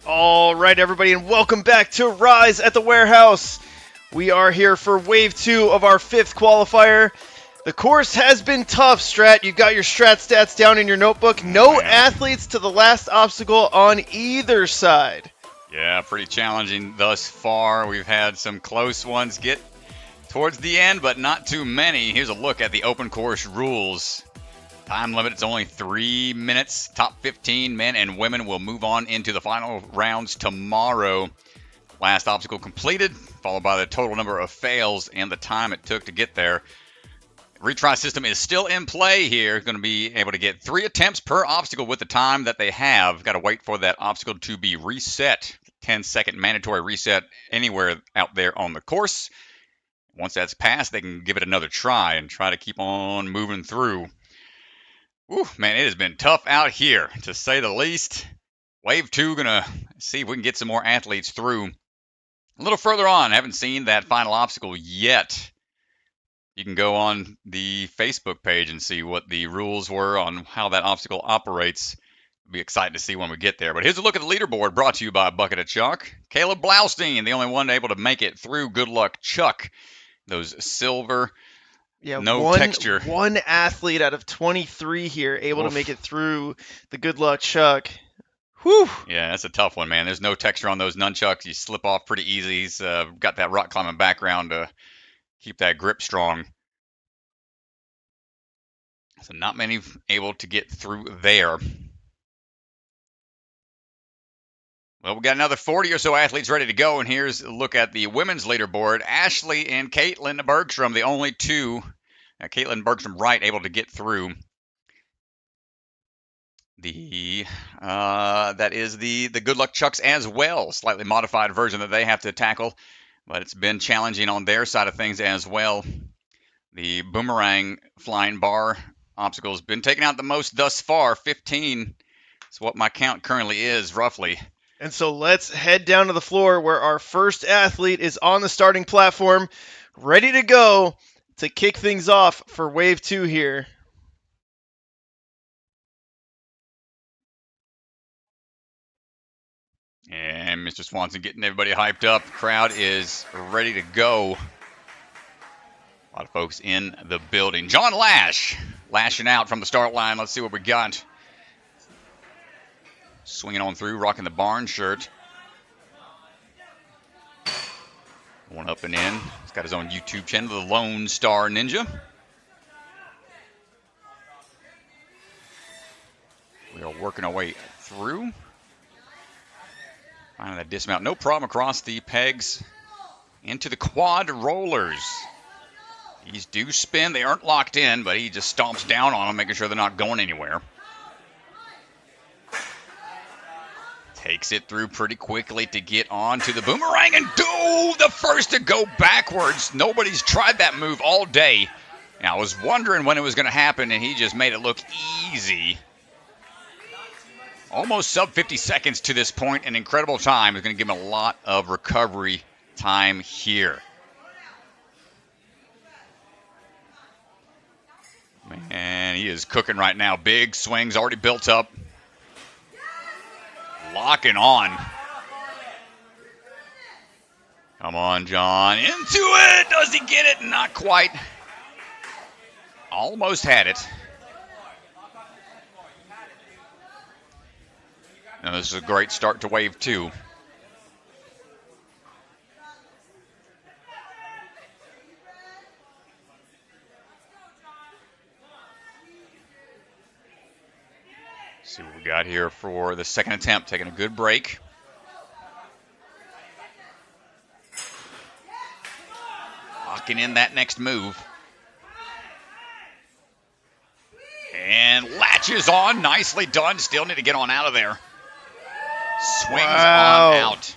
All right, everybody, and welcome back to Rise at the Warehouse. We are here for Wave 2 of our 5th qualifier. The course has been tough, Strat. You've got your Strat stats down in your notebook. No athletes to the last obstacle on either side. Yeah, pretty challenging thus far. We've had some close ones get towards the end, but not too many. Here's a look at the open course rules. Time limit, it's only 3 minutes. Top 15 men and women will move on into the final rounds tomorrow. Last obstacle completed, followed by the total number of fails and the time it took to get there. Retry system is still in play here. Going to be able to get 3 attempts per obstacle with the time that they have. Got to wait for that obstacle to be reset. 10-second mandatory reset anywhere out there on the course. Once that's passed, they can give it another try and try to keep on moving through. Whew, man, it has been tough out here, to say the least. Wave 2, going to see if we can get some more athletes through. A little further on, haven't seen that final obstacle yet. You can go on the Facebook page and see what the rules were on how that obstacle operates. It'll be exciting to see when we get there. But here's a look at the leaderboard brought to you by Bucket of Chalk. Caleb Blaustein, the only one able to make it through. Good luck, Chuck. Those silver... Yeah, no texture. One athlete out of 23 here able to make it through the good luck Chuck. Whew. Yeah, that's a tough one, man. There's no texture on those nunchucks. You slip off pretty easy. He's got that rock climbing background to keep that grip strong. So not many able to get through there. Well, we got another 40 or so athletes ready to go, and here's a look at the women's leaderboard. Ashley and Caitlin Bergstrom, the only two. Caitlin Bergstrom Wright able to get through. That is the Good Luck Chucks as well, slightly modified version that they have to tackle, but it's been challenging on their side of things as well. The boomerang flying bar obstacle has been taken out the most thus far. 15 is what my count currently is, roughly. And so let's head down to the floor where our first athlete is on the starting platform, ready to go to kick things off for Wave 2 here. And Mr. Swanson getting everybody hyped up. Crowd is ready to go. A lot of folks in the building. John Lash lashing out from the start line. Let's see what we got. Swinging on through, rocking the barn shirt. One up and in. He's got his own YouTube channel, the Lone Star Ninja. We are working our way through. Finding that dismount. No problem across the pegs into the quad rollers. These do spin. They aren't locked in, but he just stomps down on them, making sure they're not going anywhere. Takes it through pretty quickly to get on to the boomerang and the first to go backwards. Nobody's tried that move all day. And I was wondering when it was going to happen, and he just made it look easy. Almost sub 50 seconds to this point, an incredible time. Is going to give him a lot of recovery time here. Man, he is cooking right now. Big swings already built up. Locking on. Come on, John. Into it. Does he get it? Not quite. Almost had it. Now, this is a great start to Wave 2. See what we got here for the second attempt. Taking a good break. Locking in that next move. And latches on. Nicely done. Still need to get on out of there. Swings on out.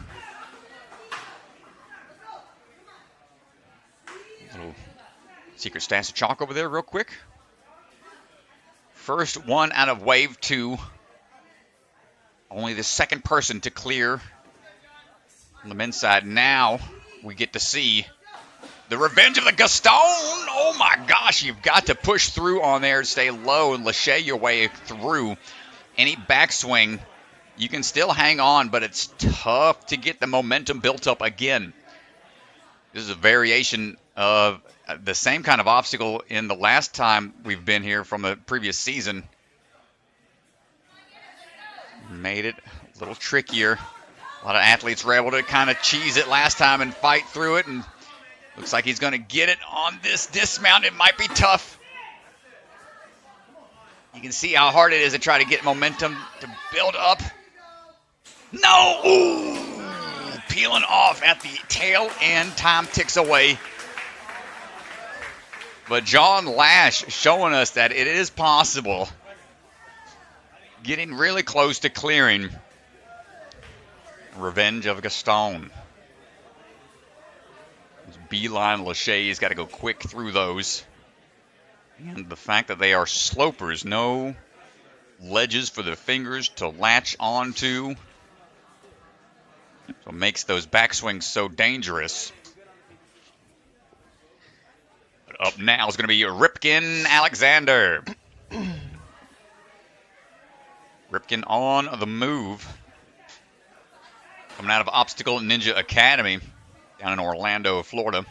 Little secret stash of chalk over there real quick. First one out of Wave 2. Only the second person to clear on the men's side. Now we get to see the revenge of the Gaston. Oh my gosh, you've got to push through on there, stay low, and lachey your way through. Any backswing You can still hang on, but it's tough to get the momentum built up again. This is a variation of the same kind of obstacle in the last time we've been here from the previous season. Made it a little trickier. A lot of athletes were able to kind of cheese it last time and fight through it, and looks like he's going to get it on this dismount. It might be tough. You can see how hard it is to try to get momentum to build up. No! Ooh! Peeling off at the tail end. Time ticks away. But John Lash showing us that it is possible. Getting really close to clearing. Revenge of Gaston. Beeline Lachey's got to go quick through those. And the fact that they are slopers, no ledges for the fingers to latch onto. So it makes those backswings so dangerous. But up now is going to be Ripken Alexander. Ripken on the move. Coming out of Obstacle Ninja Academy down in Orlando, Florida.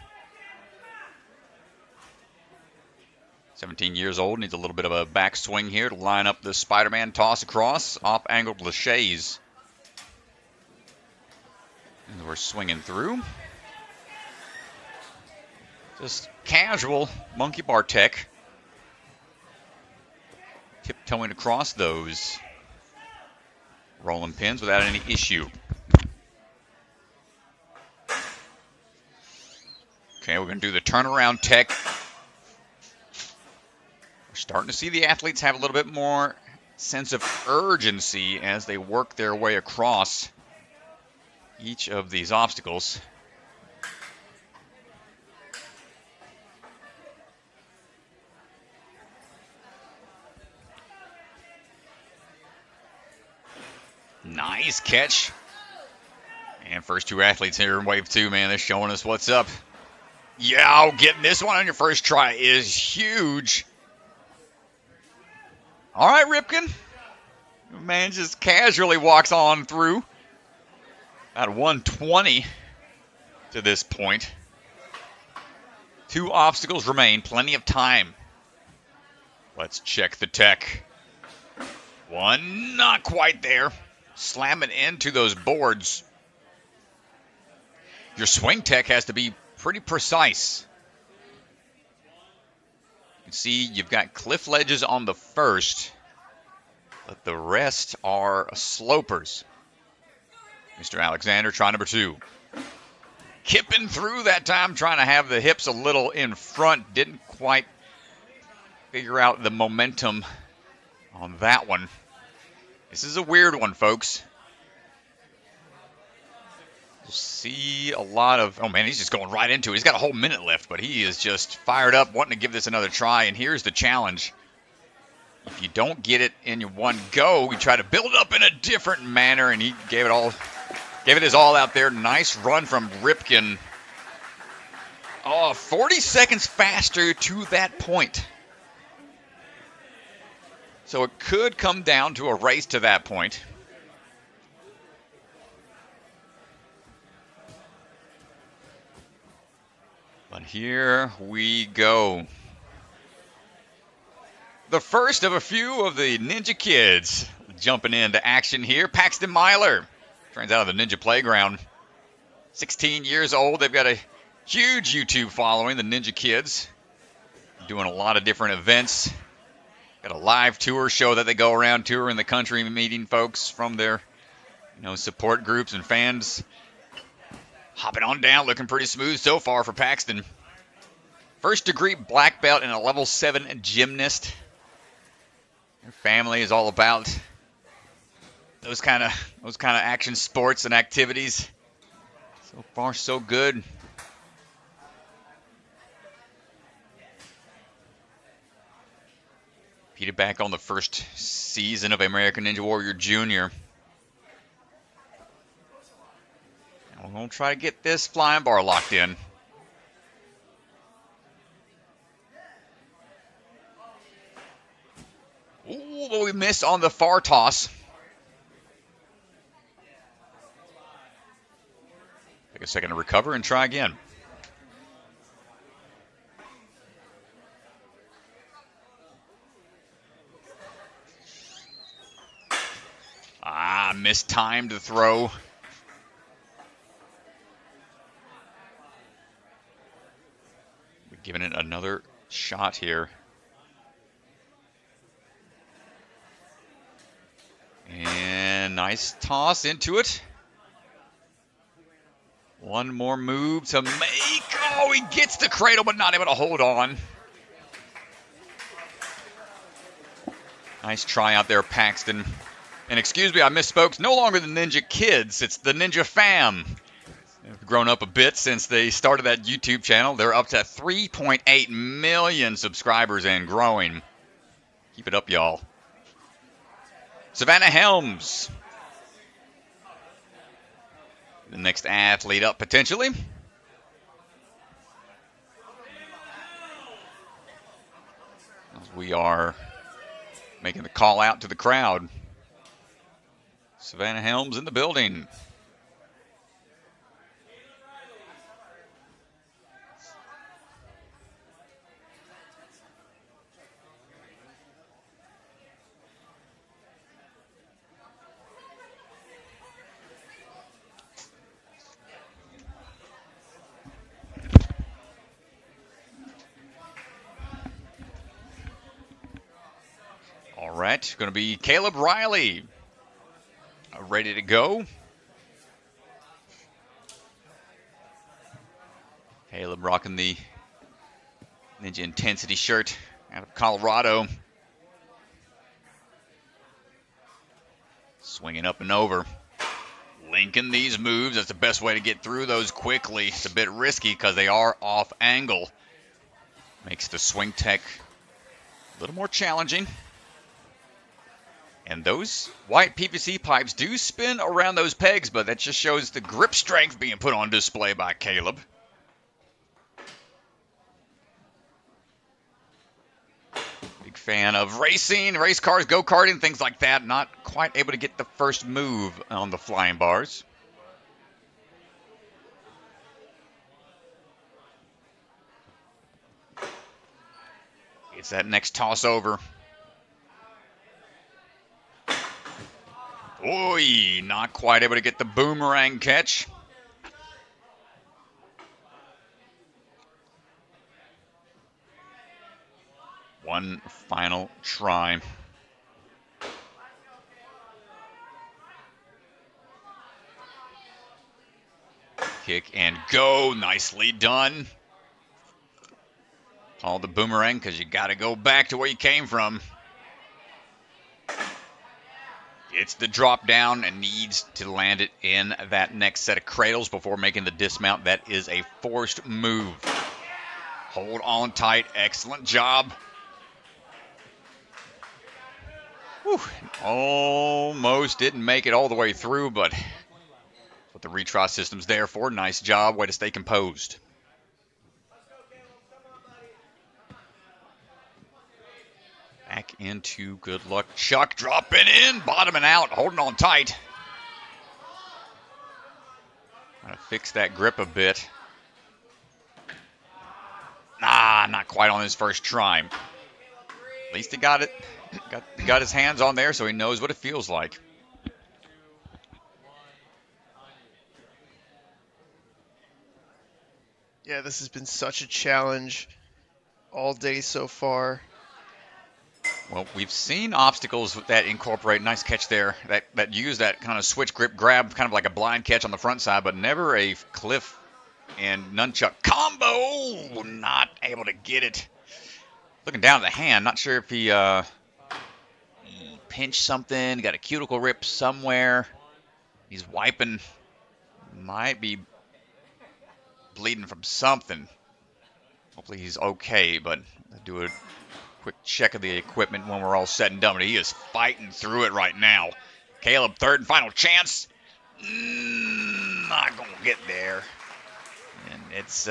17 years old, needs a little bit of a backswing here to line up the Spider-Man toss across. Off-angled Lachey's. And we're swinging through. Just casual monkey bar tech. Tiptoeing across those rolling pins without any issue. Okay, we're going to do the turnaround tech. We're starting to see the athletes have a little bit more sense of urgency as they work their way across each of these obstacles. Nice catch. And first two athletes here in Wave 2, man, they're showing us what's up. Yeah, getting this one on your first try is huge. All right, Ripken. Man just casually walks on through. About 120 to this point. Two obstacles remain. Plenty of time. Let's check the tech. One, not quite there. Slamming into those boards. Your swing tech has to be pretty precise. You can see you've got cliff ledges on the first, but the rest are slopers. Mr. Alexander, try number 2. Kipping through that time, trying to have the hips a little in front. Didn't quite figure out the momentum on that one. This is a weird one, folks. You'll see a lot of... Oh, man, he's just going right into it. He's got a whole minute left, but he is just fired up, wanting to give this another try. And here's the challenge. If you don't get it in one go, you try to build up in a different manner, and he gave it his all out there. Nice run from Ripken. Oh, 40 seconds faster to that point. So it could come down to a race to that point. But here we go. The first of a few of the Ninja Kids jumping into action here. Paxton Myler, turns out of the Ninja Playground. 16 years old. They've got a huge YouTube following, the Ninja Kids. Doing a lot of different events. Got a live tour show that they go around touring the country, meeting folks from their support groups and fans. Hopping on down, looking pretty smooth so far for Paxton. First degree black belt and a level 7 gymnast. Their family is all about those kind of action sports and activities. So far, so good. Competed back on the first season of American Ninja Warrior Jr. And we're going to try to get this flying bar locked in. Ooh, but we missed on the far toss. a second to recover and try again. Mistimed the throw. We're giving it another shot here. And nice toss into it. One more move to make. Oh, he gets the cradle, but not able to hold on. Nice try out there, Paxton. And excuse me, I misspoke. It's no longer the Ninja Kids. It's the Ninja Fam. They've grown up a bit since they started that YouTube channel. They're up to 3.8 million subscribers and growing. Keep it up, y'all. Savannah Helms. The next athlete up, potentially. As we are making the call out to the crowd. Savannah Helms in the building. All right, going to be Caleb Riley. Ready to go. Caleb rocking the Ninja Intensity shirt out of Colorado. Swinging up and over. Linking these moves. That's the best way to get through those quickly. It's a bit risky because they are off angle. Makes the swing tech a little more challenging. And those white PVC pipes do spin around those pegs, but that just shows the grip strength being put on display by Caleb. Big fan of racing, race cars, go-karting, things like that. Not quite able to get the first move on the flying bars. It's that next toss over. Oy, not quite able to get the boomerang catch. One final try. Kick and go. Nicely done. Call the boomerang because you got to go back to where you came from. It's the drop down and needs to land it in that next set of cradles before making the dismount. That is a forced move. Hold on tight. Excellent job. Whew. Almost didn't make it all the way through, but that's what the retry system's there for. Nice job. Way to stay composed. Back into good luck. Chuck dropping in, bottoming out, holding on tight. Trying to fix that grip a bit. Not quite on his first try. At least he got it. Got his hands on there, so he knows what it feels like. Yeah, this has been such a challenge all day so far. Well, we've seen obstacles that incorporate, nice catch there, that use that kind of switch grip grab, kind of like a blind catch on the front side, but never a cliff and nunchuck combo. Not able to get it. Looking down at the hand, not sure if he pinched something, got a cuticle rip somewhere. He's wiping, might be bleeding from something. Hopefully he's okay, but I'll do a quick check of the equipment when we're all said and done. But he is fighting through it right now. Caleb, third and final chance. Not gonna get there. And it's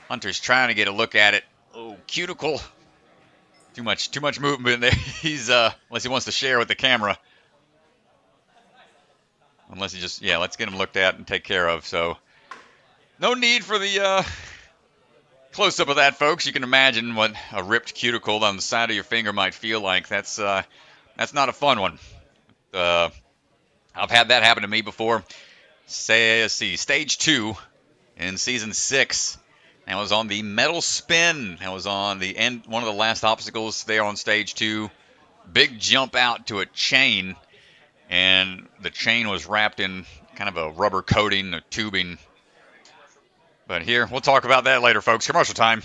Hunter's trying to get a look at it. Oh, cuticle. Too much movement in there. He's unless he wants to share with the camera. Unless he just, let's get him looked at and take care of. So No need for the close-up of that, folks. You can imagine what a ripped cuticle on the side of your finger might feel like. That's not a fun one. I've had that happen to me before. Let's see, stage 2 in season 6. That was on the metal spin. That was on the end, one of the last obstacles there on stage 2. Big jump out to a chain, and the chain was wrapped in kind of a rubber coating, a tubing. But here, we'll talk about that later, folks. Commercial time.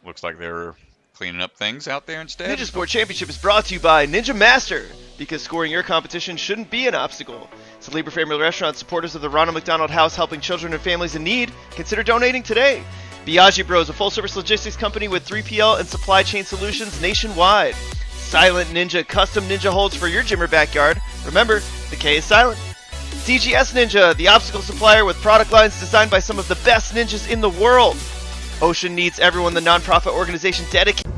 Looks like they're cleaning up things out there instead. Ninja Sport Championship is brought to you by Ninja Master, because scoring your competition shouldn't be an obstacle. It's a Labor Family Restaurant, supporters of the Ronald McDonald House, helping children and families in need. Consider donating today. Biagi Bros, a full-service logistics company with 3PL and supply chain solutions nationwide. Silent Ninja, custom ninja holds for your gym or backyard. Remember, the K is silent. DGS Ninja, the obstacle supplier with product lines designed by some of the best ninjas in the world. Ocean Needs Everyone, the nonprofit organization dedicated.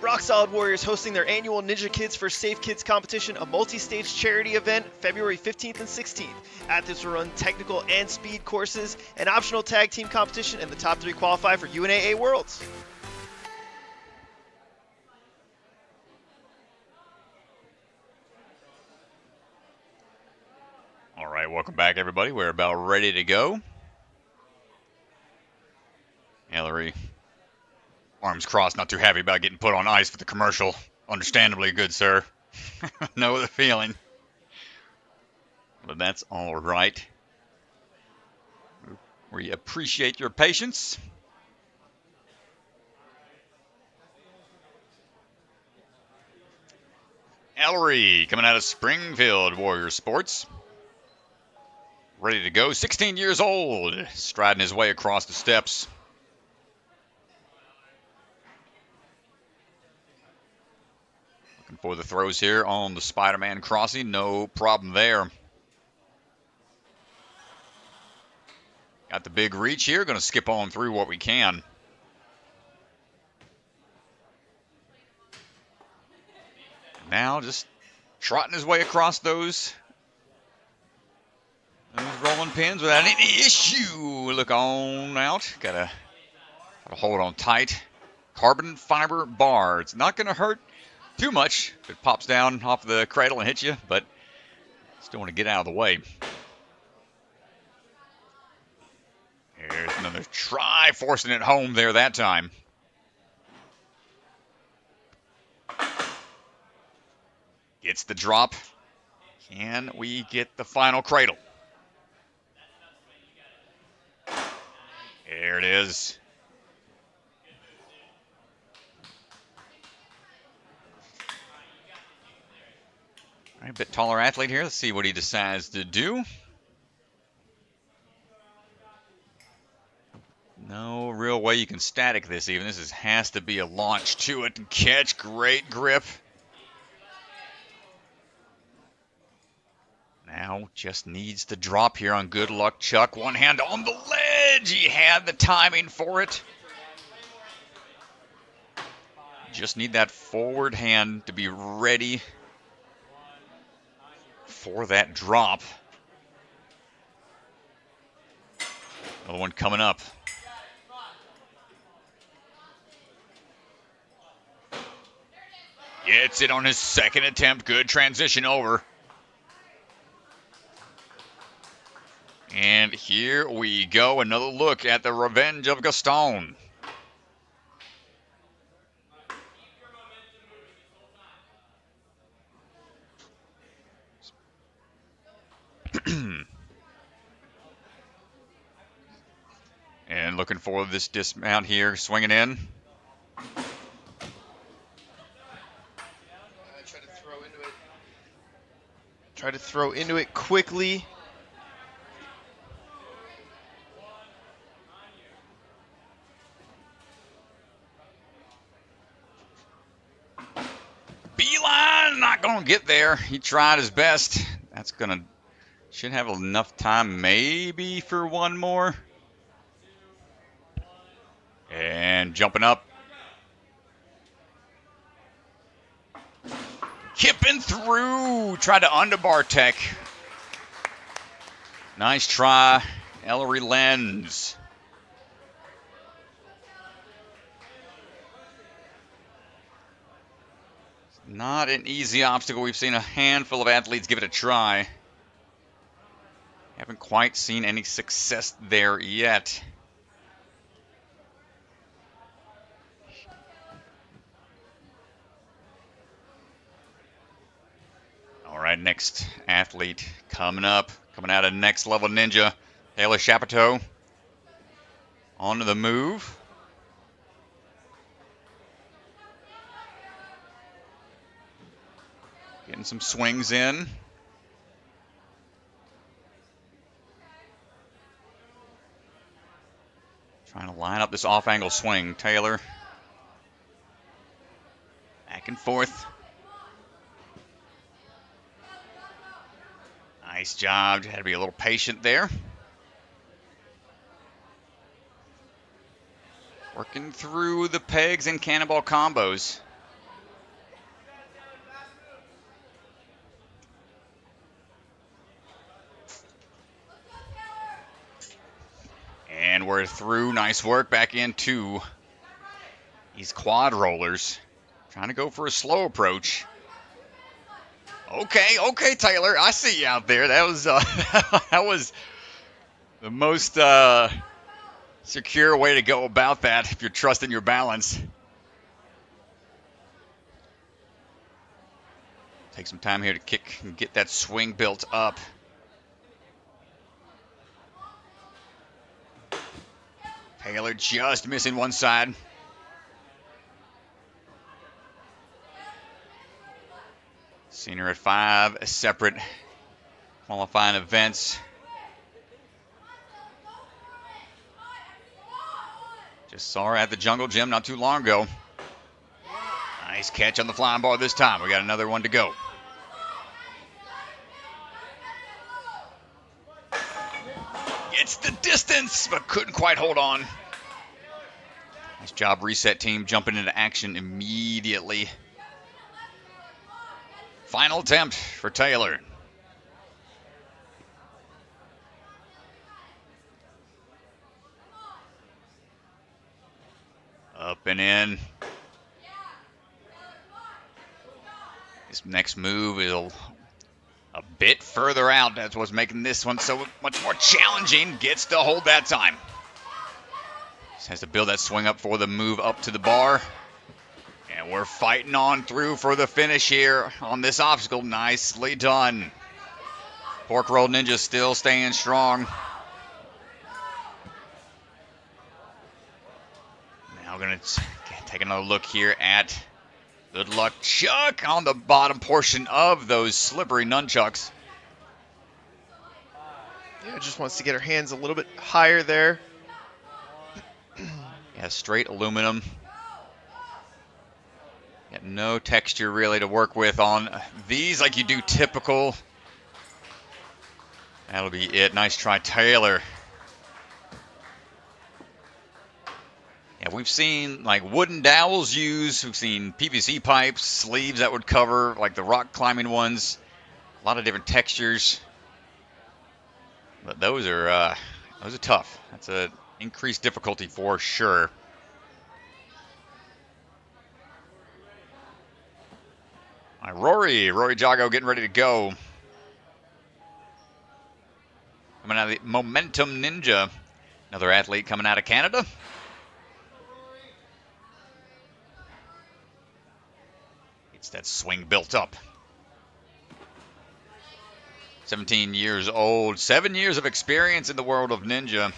Rock Solid Warriors hosting their annual Ninja Kids for Safe Kids competition, a multi-stage charity event February 15th and 16th. Athletes will run technical and speed courses, an optional tag team competition, and the top 3 qualify for UNAA Worlds. All right, welcome back, everybody. We're about ready to go. Ellery, arms crossed, not too happy about getting put on ice for the commercial. Understandably, good sir. Know the feeling. But that's all right. We appreciate your patience. Ellery coming out of Springfield Warrior Sports. Ready to go, 16 years old, striding his way across the steps. Looking for the throws here on the Spider-Man crossing, no problem there. Got the big reach here, going to skip on through what we can. Now just trotting his way across those rolling pins without any issue. Look on out. Gotta hold on tight. Carbon fiber bar. It's not going to hurt too much if it pops down off the cradle and hits you, but still want to get out of the way. Here's another try, forcing it home there that time. Gets the drop. Can we get the final cradle? There it is. All right, a bit taller athlete here. Let's see what he decides to do. No real way you can static this even. This has to be a launch to it and catch. Great grip. Now just needs the drop here on Good Luck Chuck. One hand on the ledge. He had the timing for it. Just need that forward hand to be ready for that drop. Another one coming up. Gets it on his second attempt. Good transition over. And here we go. Another look at the revenge of Gaston. And looking for this dismount here, swinging in. Try to throw into it quickly. not going to get there. He tried his best. That's going to, should have enough time maybe for one more. And jumping up. Kipping through. Tried to underbar tech. Nice try. Ellery Lens. Not an easy obstacle. We've seen a handful of athletes give it a try. Haven't quite seen any success there yet. All right, next athlete coming up. Coming out of Next Level Ninja. Taylor Chapoutot. On to the move. Getting some swings in. Trying to line up this off-angle swing. Taylor. Back and forth. Nice job. Had to be a little patient there. Working through the pegs and cannonball combos. And we're through. Nice work. Back into these quad rollers. Trying to go for a slow approach. Okay, Taylor. I see you out there. That was that was the most secure way to go about that if you're trusting your balance. Take some time here to kick and get that swing built up. Taylor just missing one side. Seen her at 5 separate qualifying events. Just saw her at the Jungle Gym not too long ago. Nice catch on the flying bar this time. We got another one to go. Gets the distance, but couldn't quite hold on. Nice job, reset team, jumping into action immediately. Final attempt for Taylor. Up and in. This next move is a bit further out. That's what's making this one so much more challenging. Gets to hold that time. Just has to build that swing up for the move up to the bar. And we're fighting on through for the finish here on this obstacle. Nicely done. Pork Roll Ninja still staying strong. Now we're going to take another look here at Good Luck Chuck on the bottom portion of those slippery nunchucks. Yeah, just wants to get her hands a little bit higher there. Yeah, straight aluminum. Got no texture really to work with on these like you do typical. That'll be it. Nice try, Taylor. Yeah, we've seen like wooden dowels used. We've seen PVC pipes, sleeves that would cover like the rock climbing ones. A lot of different textures. But those are tough. That's an increased difficulty for sure. All right, Rory Jago getting ready to go. Coming out of the Momentum Ninja. Another athlete coming out of Canada. Gets that swing built up. 17 years old. 7 years of experience in the world of ninja.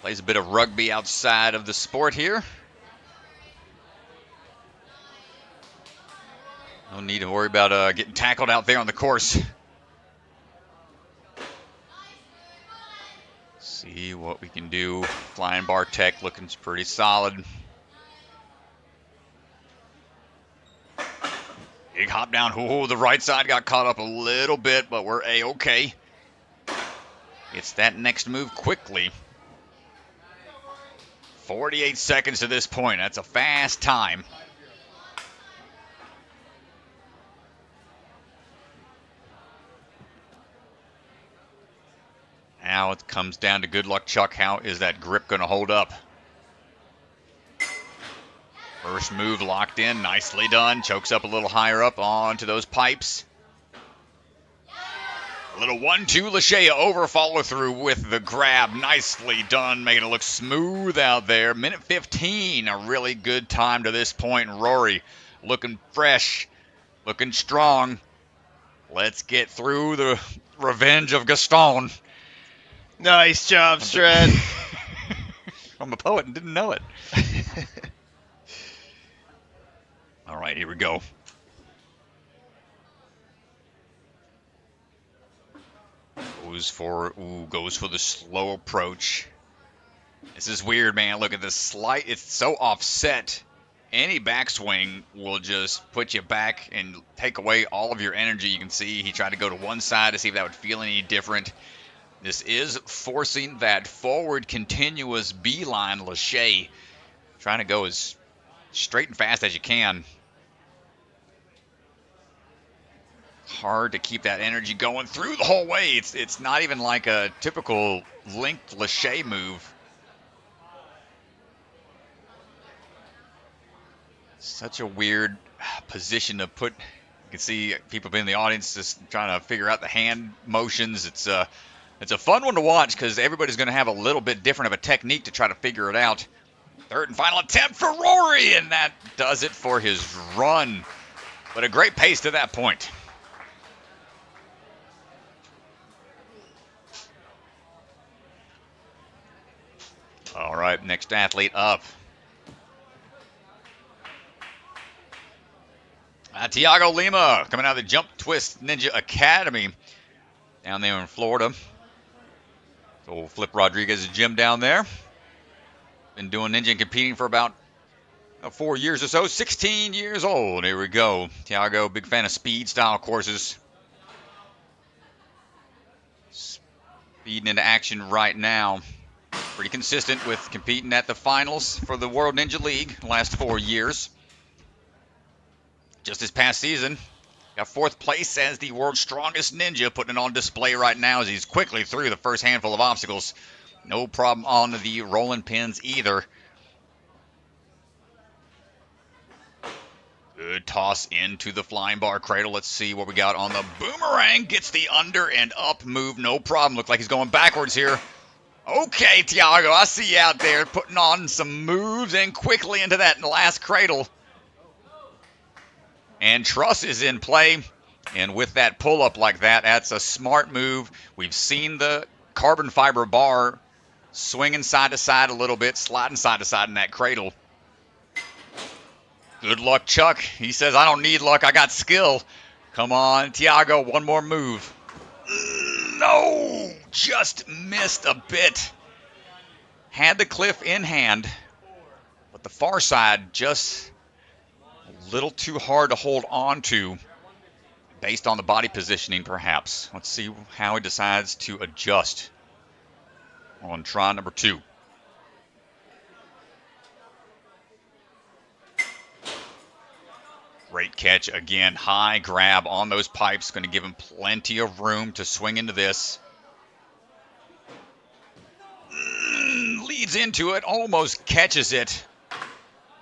Plays a bit of rugby outside of the sport here. No need to worry about getting tackled out there on the course. See what we can do. Flying bar tech looking pretty solid. Big hop down. Oh, the right side got caught up a little bit, but we're A-okay. It's that next move quickly. 48 seconds to this point. That's a fast time. Now it comes down to good luck, Chuck. How is that grip going to hold up? First move locked in. Nicely done. Chokes up a little higher up onto those pipes. A little 1-2 Lashea over follow through with the grab. Nicely done. Making it look smooth out there. Minute 15. A really good time to this point. Rory looking fresh. Looking strong. Let's get through the revenge of Gaston. Nice job, Strat. I'm a poet and didn't know it. All right, here we go. Goes for the slow approach. This is weird, man. Look at this slight. It's so offset. Any backswing will just put you back and take away all of your energy. You can see he tried to go to one side to see if that would feel any different. This is forcing that forward continuous beeline Lashea. Trying to go as straight and fast as you can. Hard to keep that energy going through the whole way. It's not even like a typical linked Lashea move. Such a weird position to put. You can see people in the audience just trying to figure out the hand motions. It's a fun one to watch because everybody's going to have a little bit different of a technique to try to figure it out. Third and final attempt for Rory, and that does it for his run. But a great pace to that point. All right, next athlete up. Tiago Lima, coming out of the Jump Twist Ninja Academy down there in Florida. So Flip Rodriguez's gym down there. Been doing ninja and competing for about 4 years or so. 16 years old. Here we go. Tiago, big fan of speed style courses. Speeding into action right now. Pretty consistent with competing at the finals for the World Ninja League last 4 years. Just this past season, got 4th place as the world's strongest ninja, putting it on display right now as he's quickly through the first handful of obstacles. No problem on the rolling pins either. Good toss into the flying bar cradle. Let's see what we got on the boomerang. Gets the under and up move. No problem. Looks like he's going backwards here. Okay, Tiago, I see you out there putting on some moves and quickly into that last cradle. And truss is in play. And with that pull-up like that, that's a smart move. We've seen the carbon fiber bar swinging side to side a little bit, sliding side to side in that cradle. Good luck, Chuck. He says, I don't need luck, I got skill. Come on, Tiago, one more move. No, just missed a bit. Had the cliff in hand, but the far side just a little too hard to hold on to based on the body positioning, perhaps. Let's see how he decides to adjust on try number 2. Great catch again. High grab on those pipes. Going to give him plenty of room to swing into this. Leads into it. Almost catches it.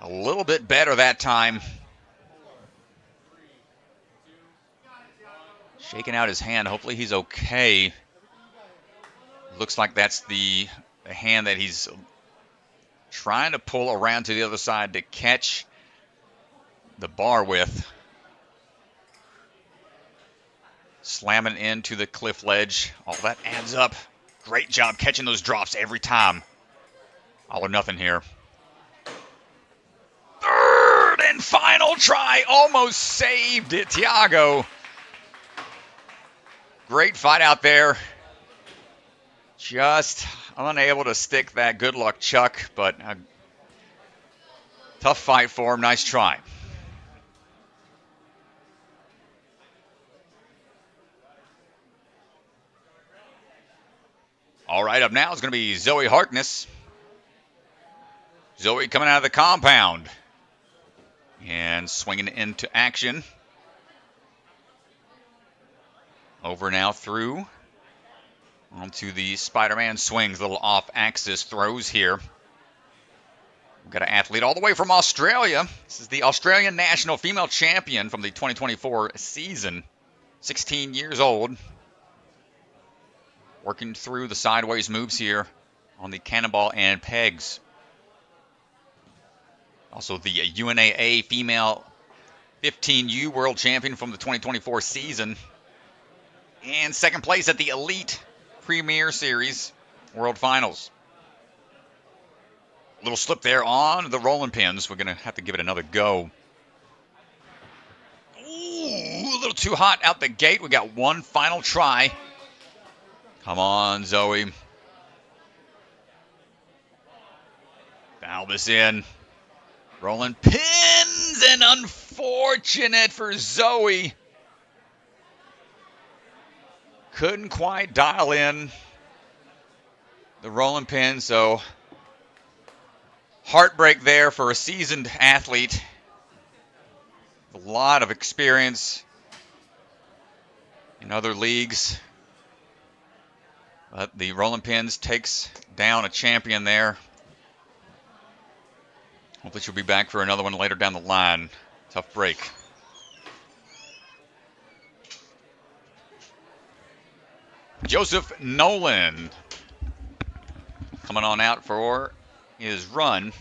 A little bit better that time. Shaking out his hand. Hopefully he's okay. Looks like that's the hand that he's trying to pull around to the other side to catch the bar with. Slamming into the cliff ledge. All that adds up. Great job catching those drops every time. All or nothing here. Third and final try. Almost saved it, Tiago. Great fight out there. Just unable to stick that good luck Chuck, but a tough fight for him. Nice try. All right, up now is going to be Zoe Harkness. Zoe coming out of the compound and swinging into action. Over now through onto the Spider-Man swings, little off-axis throws here. We've got an athlete all the way from Australia. This is the Australian national female champion from the 2024 season. 16 years old. Working through the sideways moves here on the cannonball and pegs. Also the UNAA female 15U world champion from the 2024 season. And second place at the Elite Premier Series World Finals. A little slip there on the rolling pins. We're going to have to give it another go. Ooh, a little too hot out the gate. We got one final try. Come on, Zoe. Foul this in. Rolling pins, and unfortunate for Zoe. Couldn't quite dial in the rolling pin, so heartbreak there for a seasoned athlete. A lot of experience in other leagues. But the rolling pins takes down a champion there. Hopefully she'll be back for another one later down the line. Tough break. Joseph Nolan coming on out for his run.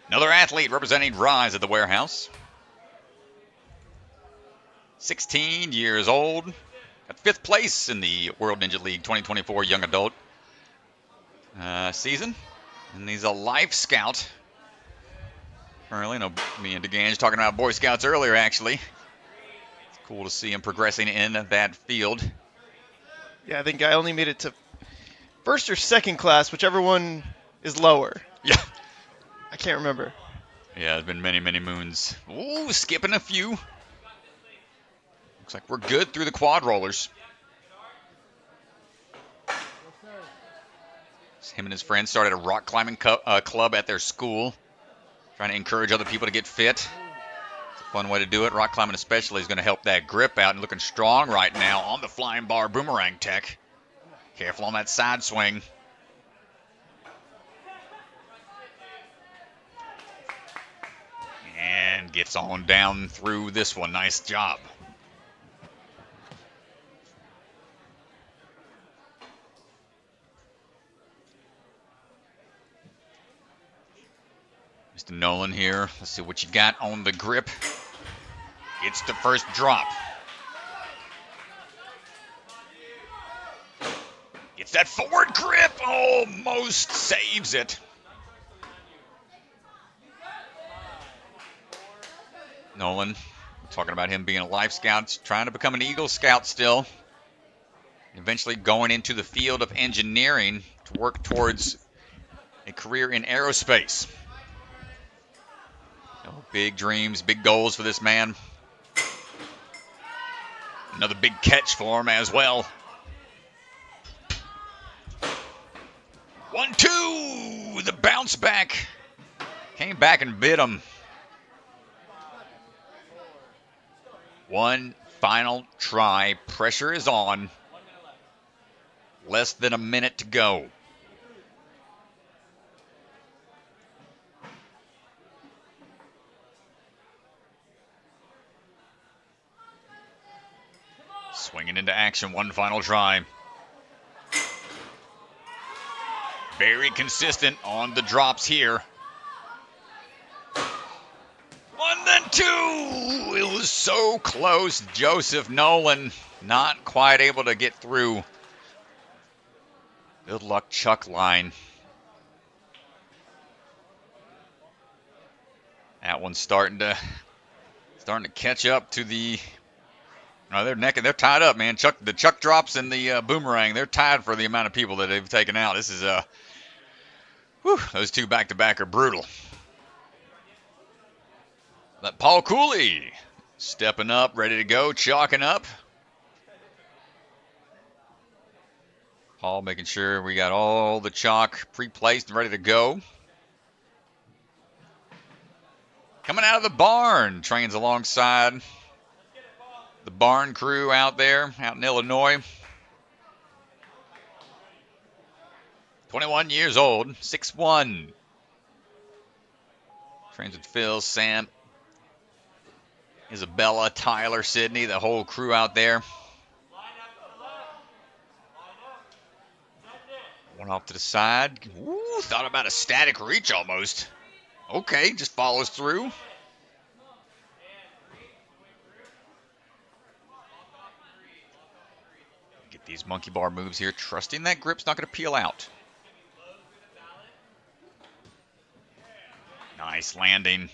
Another athlete representing Rise at the warehouse. 16 years old. Got fifth place in the World Ninja League 2024 Young Adult season. And he's a Life Scout. Currently, no, me and DeGange talking about Boy Scouts earlier, actually. It's cool to see him progressing in that field. Yeah, I think I only made it to first or second class, whichever one is lower. Yeah. I can't remember. Yeah, it's been many, many moons. Ooh, skipping a few. Looks like we're good through the quad rollers. Him and his friends started a rock climbing club at their school, trying to encourage other people to get fit. It's a fun way to do it. Rock climbing especially is going to help that grip out, and looking strong right now on the flying bar boomerang tech. Careful on that side swing. And gets on down through this one. Nice job. Mr. Nolan here. Let's see what you got on the grip. It's the first drop. Gets that forward grip. Almost saves it. Nolan, talking about him being a Life Scout, trying to become an Eagle Scout still. Eventually going into the field of engineering to work towards a career in aerospace. Big dreams, big goals for this man. Another big catch for him as well. 1-2. The bounce back. Came back and bit him. One final try. Pressure is on. Less than a minute to go. Swinging into action, one final try. Very consistent on the drops here. 1 then 2. It was so close. Joseph Nolan not quite able to get through. Good luck, Chuck line. That one's starting to catch up to the. No, they're tied up, man. The Chuck drops and the boomerang, they're tied for the amount of people that they've taken out. This is those two back-to-back are brutal. But Paul Cooley stepping up, ready to go, chalking up. Paul making sure we got all the chalk pre-placed and ready to go. Coming out of the barn, trains alongside the barn crew out there, out in Illinois. 21 years old, 6'1". Trains with Phil, Sam, Isabella, Tyler, Sydney, the whole crew out there. One off to the side. Ooh, thought about a static reach almost. Okay, just follows through. Get these monkey bar moves here, trusting that grip's not going to peel out. Nice landing.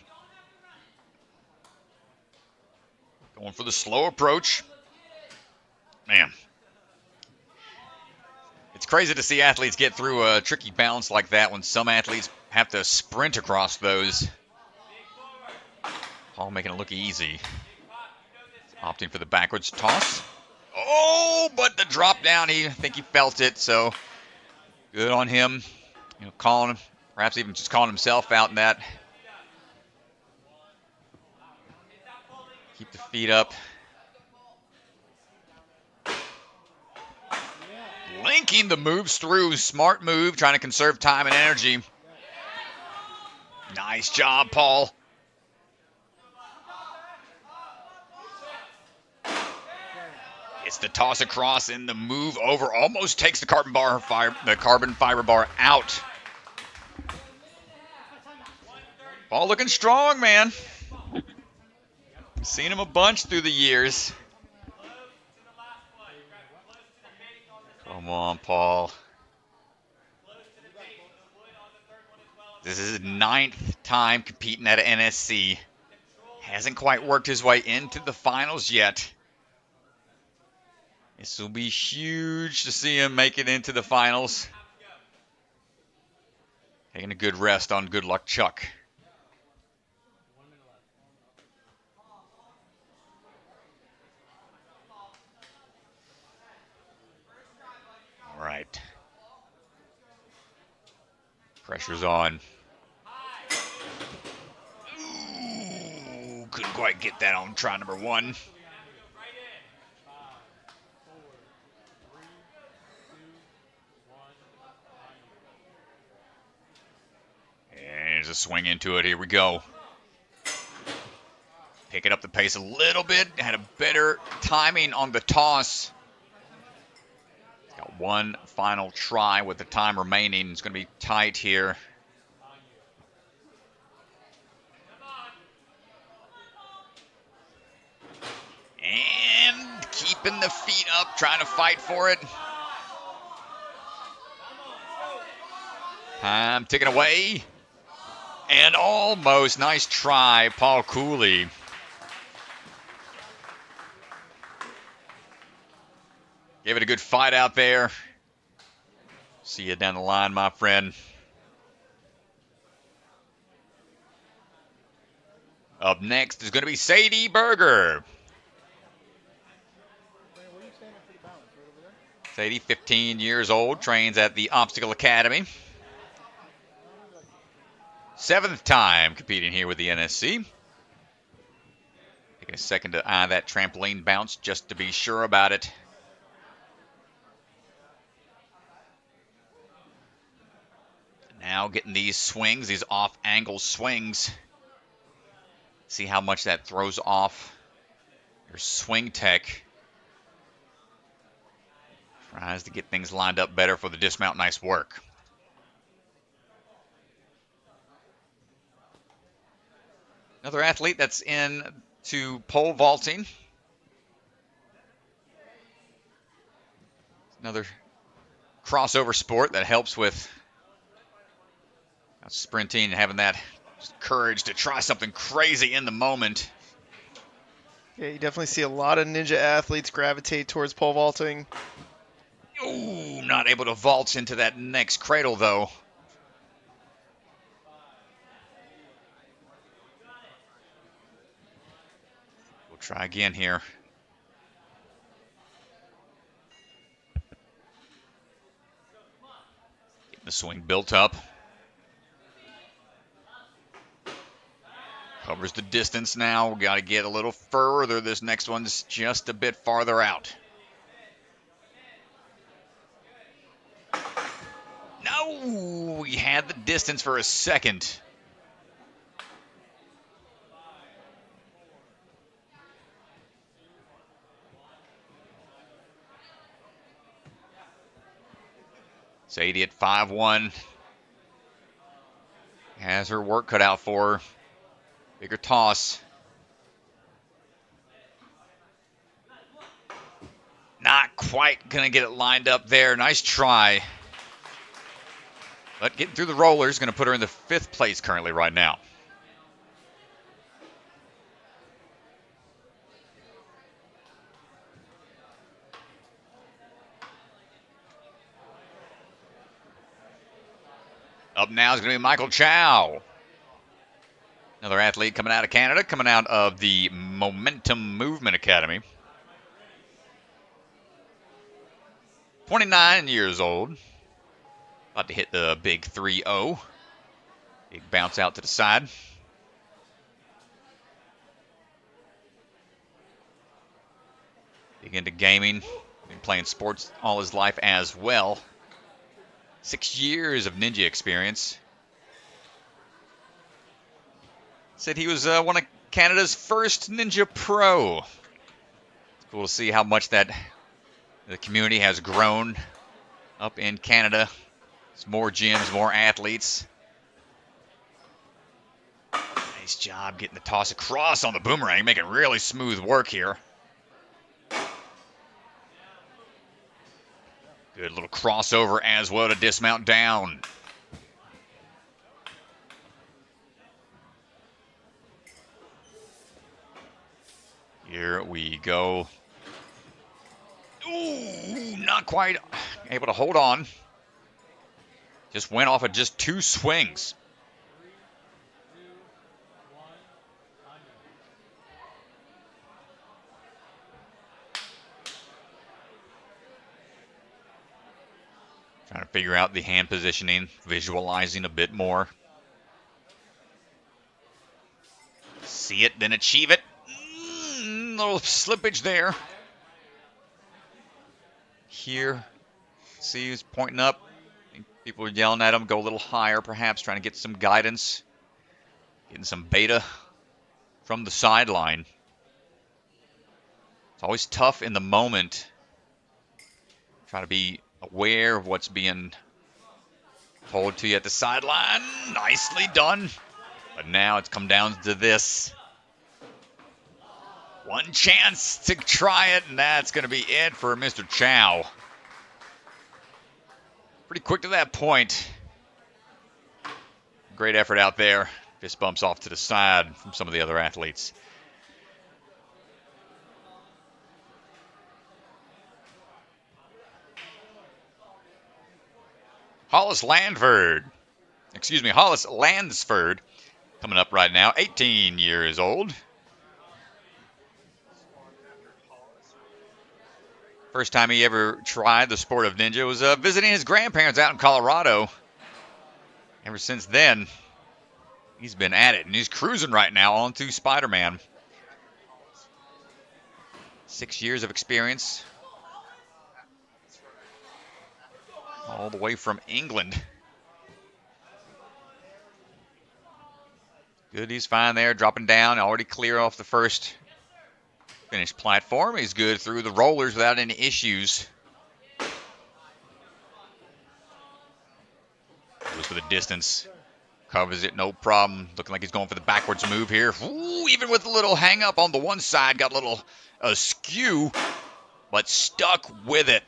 Going for the slow approach. Man. It's crazy to see athletes get through a tricky bounce like that when some athletes have to sprint across those. Paul making it look easy. Opting for the backwards toss. Oh, but the drop down, I think he felt it, so good on him. You know, calling him, perhaps even just calling himself out in that. Keep the feet up. Linking the moves through. Smart move, trying to conserve time and energy. Nice job, Paul. It's the toss across and the move over. Almost takes the carbon fiber bar out. Paul looking strong, man. Seen him a bunch through the years. Come on, Paul. This is his 9th time competing at an NSC. Hasn't quite worked his way into the finals yet. This will be huge to see him make it into the finals. Taking a good rest on Good Luck Chuck. All right. Pressure's on. Ooh, couldn't quite get that on try number 1. And there's a swing into it. Here we go. Picking up the pace a little bit. Had a better timing on the toss. Got one final try with the time remaining. It's going to be tight here. And keeping the feet up, trying to fight for it. Time ticking away. And almost. Nice try, Paul Cooley. Gave it a good fight out there. See you down the line, my friend. Up next is going to be Sadie Berger. Sadie, 15 years old, trains at the Obstacle Academy. 7th time competing here with the NSC. Taking a second to eye that trampoline bounce just to be sure about it. Now getting these swings, these off-angle swings. See how much that throws off your swing tech. Tries to get things lined up better for the dismount. Nice work. Another athlete that's into pole vaulting. Another crossover sport that helps with sprinting and having that courage to try something crazy in the moment. Yeah, you definitely see a lot of ninja athletes gravitate towards pole vaulting. Ooh, not able to vault into that next cradle, though. We'll try again here. The swing built up. Covers the distance now. Got to get a little further. This next one's just a bit farther out. No! We had the distance for a second. Sadie at 5-1. Has her work cut out for her. Bigger toss. Not quite going to get it lined up there. Nice try. But getting through the roller is going to put her in the 5th place currently right now. Up now is going to be Michael Chow. Another athlete coming out of Canada, coming out of the Momentum Movement Academy. 29 years old. About to hit the big 3-0. Big bounce out to the side. Big into gaming. Been playing sports all his life as well. 6 years of ninja experience. Said he was one of Canada's first Ninja Pro. It's cool to see how much that the community has grown up in Canada. There's more gyms, more athletes. Nice job getting the toss across on the boomerang, making really smooth work here. Good little crossover as well to dismount down. Here we go. Ooh, not quite able to hold on. Just went off of just 2 swings. Trying to figure out the hand positioning, visualizing a bit more. See it, then achieve it. Little slippage there. Here, see who's pointing up. People are yelling at him, go a little higher perhaps, trying to get some guidance. Getting some beta from the sideline. It's always tough in the moment. Try to be aware of what's being told to you at the sideline. Nicely done. But now it's come down to this. One chance to try it, and that's going to be it for Mr. Chow. Pretty quick to that point. Great effort out there. Fist bumps off to the side from some of the other athletes. Hollis Lansford coming up right now, 18 years old. First time he ever tried the sport of ninja was visiting his grandparents out in Colorado. Ever since then, he's been at it, and he's cruising right now on to Spider-Man. 6 years of experience. All the way from England. Good, he's fine there, dropping down, already clear off the first finished platform. He's good through the rollers without any issues. Goes for the distance. Covers it, no problem. Looking like he's going for the backwards move here. Ooh, even with a little hang up on the one side, got a little askew, but stuck with it.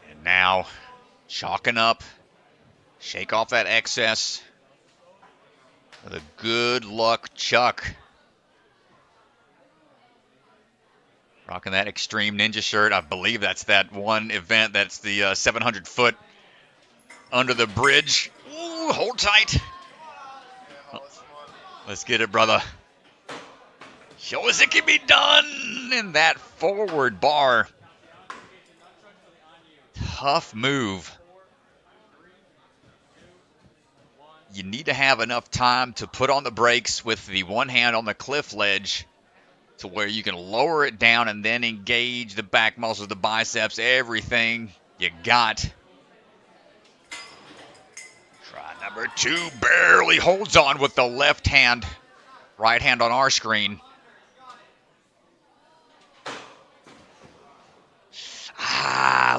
And now, chalking up. Shake off that excess. With a good luck chuck. Rocking that Extreme Ninja shirt. I believe that's that one event. That's the 700 foot under the bridge. Ooh, hold tight. Let's get it, brother. Show us it can be done in that forward bar. tough move. You need to have enough time to put on the brakes with the one hand on the cliff ledge to where you can lower it down and then engage the back muscles, the biceps, everything you got. Try number 2, barely holds on with the left hand. Right hand on our screen.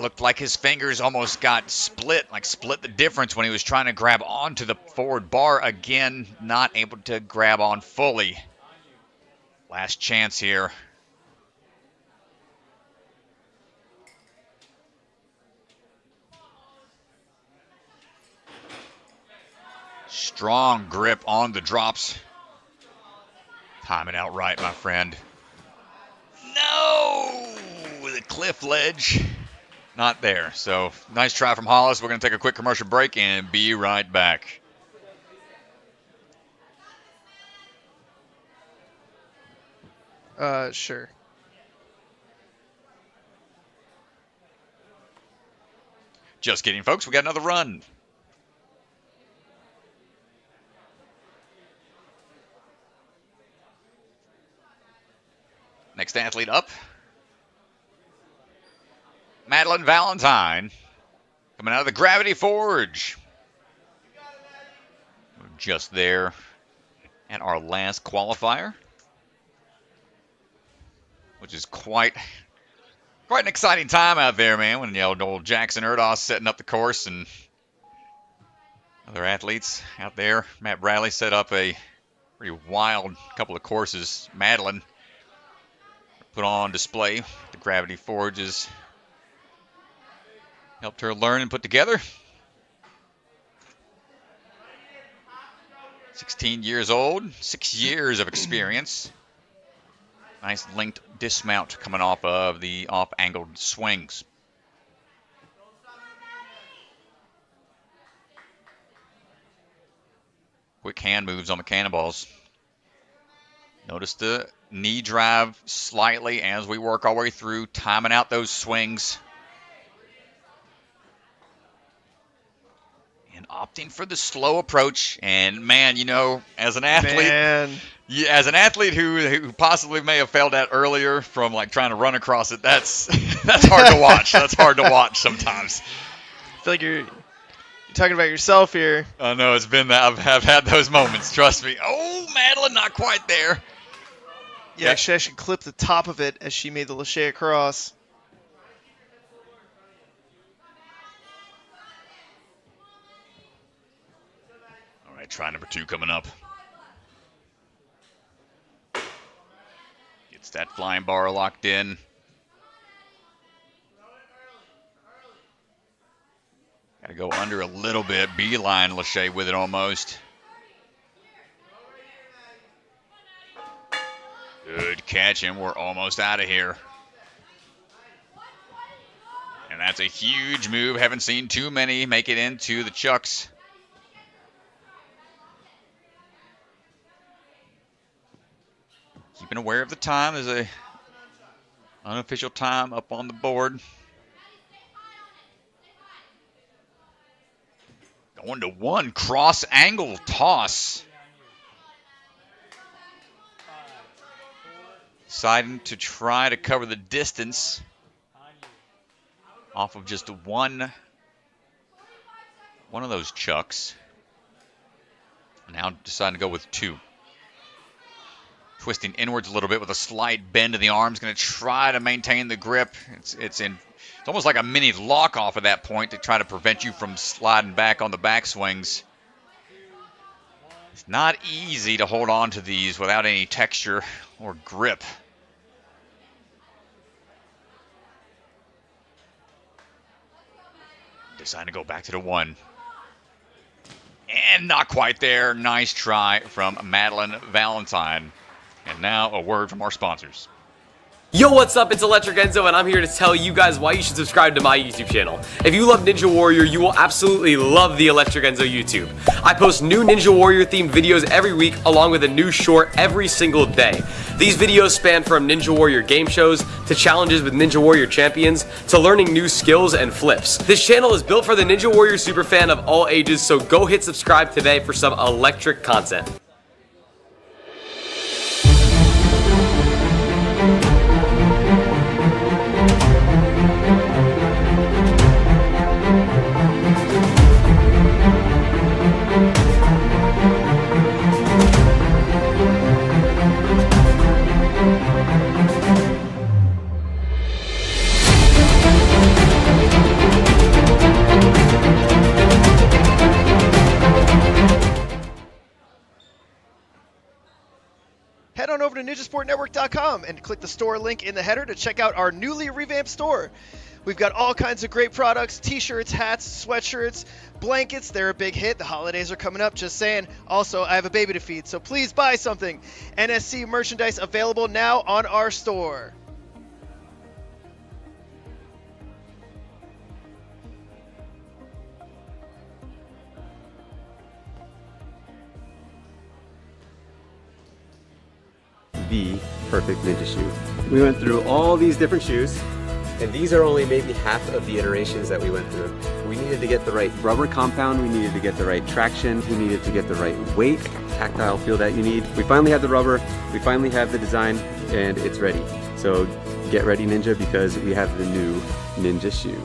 Looked like his fingers almost got split, like split the difference when he was trying to grab onto the forward bar. Again, not able to grab on fully. Last chance here. Strong grip on the drops. Time it out right, my friend. No! The cliff ledge. Not there. So, nice try from Hollis. We're going to take a quick commercial break and be right back. Sure. Just kidding, folks. We got another run. Next athlete up. Madelynn Valentine, coming out of the Gravity Forge. We're just there at our last qualifier, which is quite an exciting time out there, man, when old Jackson Erdos setting up the course and other athletes out there. Matt Bradley set up a pretty wild couple of courses. Madelynn put on display the Gravity Forges. Helped her learn and put together. 16 years old, 6 years of experience. Nice linked dismount coming off of the off-angled swings. Quick hand moves on the cannonballs. Notice the knee drive slightly as we work our way through, timing out those swings. And opting for the slow approach. And man, as an athlete, who possibly may have failed that earlier from like trying to run across it, that's hard to watch. That's hard to watch sometimes. I feel like you're talking about yourself here. I know, it's been that. I've had those moments. Trust me. Oh, Madelynn, not quite there. Yeah, actually, I should clip the top of it as she made the lache across. All right, try number 2 coming up. Gets that flying bar locked in. Got to go under a little bit. Beeline lache with it almost. Good catch, and we're almost out of here. And that's a huge move. Haven't seen too many make it into the chucks. Keeping aware of the time. There's a unofficial time up on the board. Going to 1 cross angle toss. Deciding to try to cover the distance off of just one of those chucks. Now deciding to go with 2. Twisting inwards a little bit with a slight bend in the arms. Going to try to maintain the grip. It's almost like a mini lock off at that point to try to prevent you from sliding back on the backswings. It's not easy to hold on to these without any texture or grip. Deciding to go back to the 1. And not quite there. Nice try from Madelynn Valentine. And now a word from our sponsors. Yo, what's up? It's Electric Enzo, and I'm here to tell you guys why you should subscribe to my YouTube channel. If you love Ninja Warrior, you will absolutely love the Electric Enzo YouTube. I post new Ninja Warrior themed videos every week, along with a new short every single day. These videos span from Ninja Warrior game shows, to challenges with Ninja Warrior champions, to learning new skills and flips. This channel is built for the Ninja Warrior superfan of all ages, so go hit subscribe today for some electric content. Head on over to ninjasportnetwork.com and click the store link in the header to check out our newly revamped store. We've got all kinds of great products, t-shirts, hats, sweatshirts, blankets. They're a big hit. The holidays are coming up, just saying. Also, I have a baby to feed, so please buy something. NSC merchandise available now on our store. The perfect ninja shoe. We went through all these different shoes, and these are only maybe half of the iterations that we went through. We needed to get the right rubber compound, we needed to get the right traction, we needed to get the right weight, tactile feel that you need. We finally have the rubber, we finally have the design, and it's ready. So get ready, Ninja, because we have the new Ninja shoe.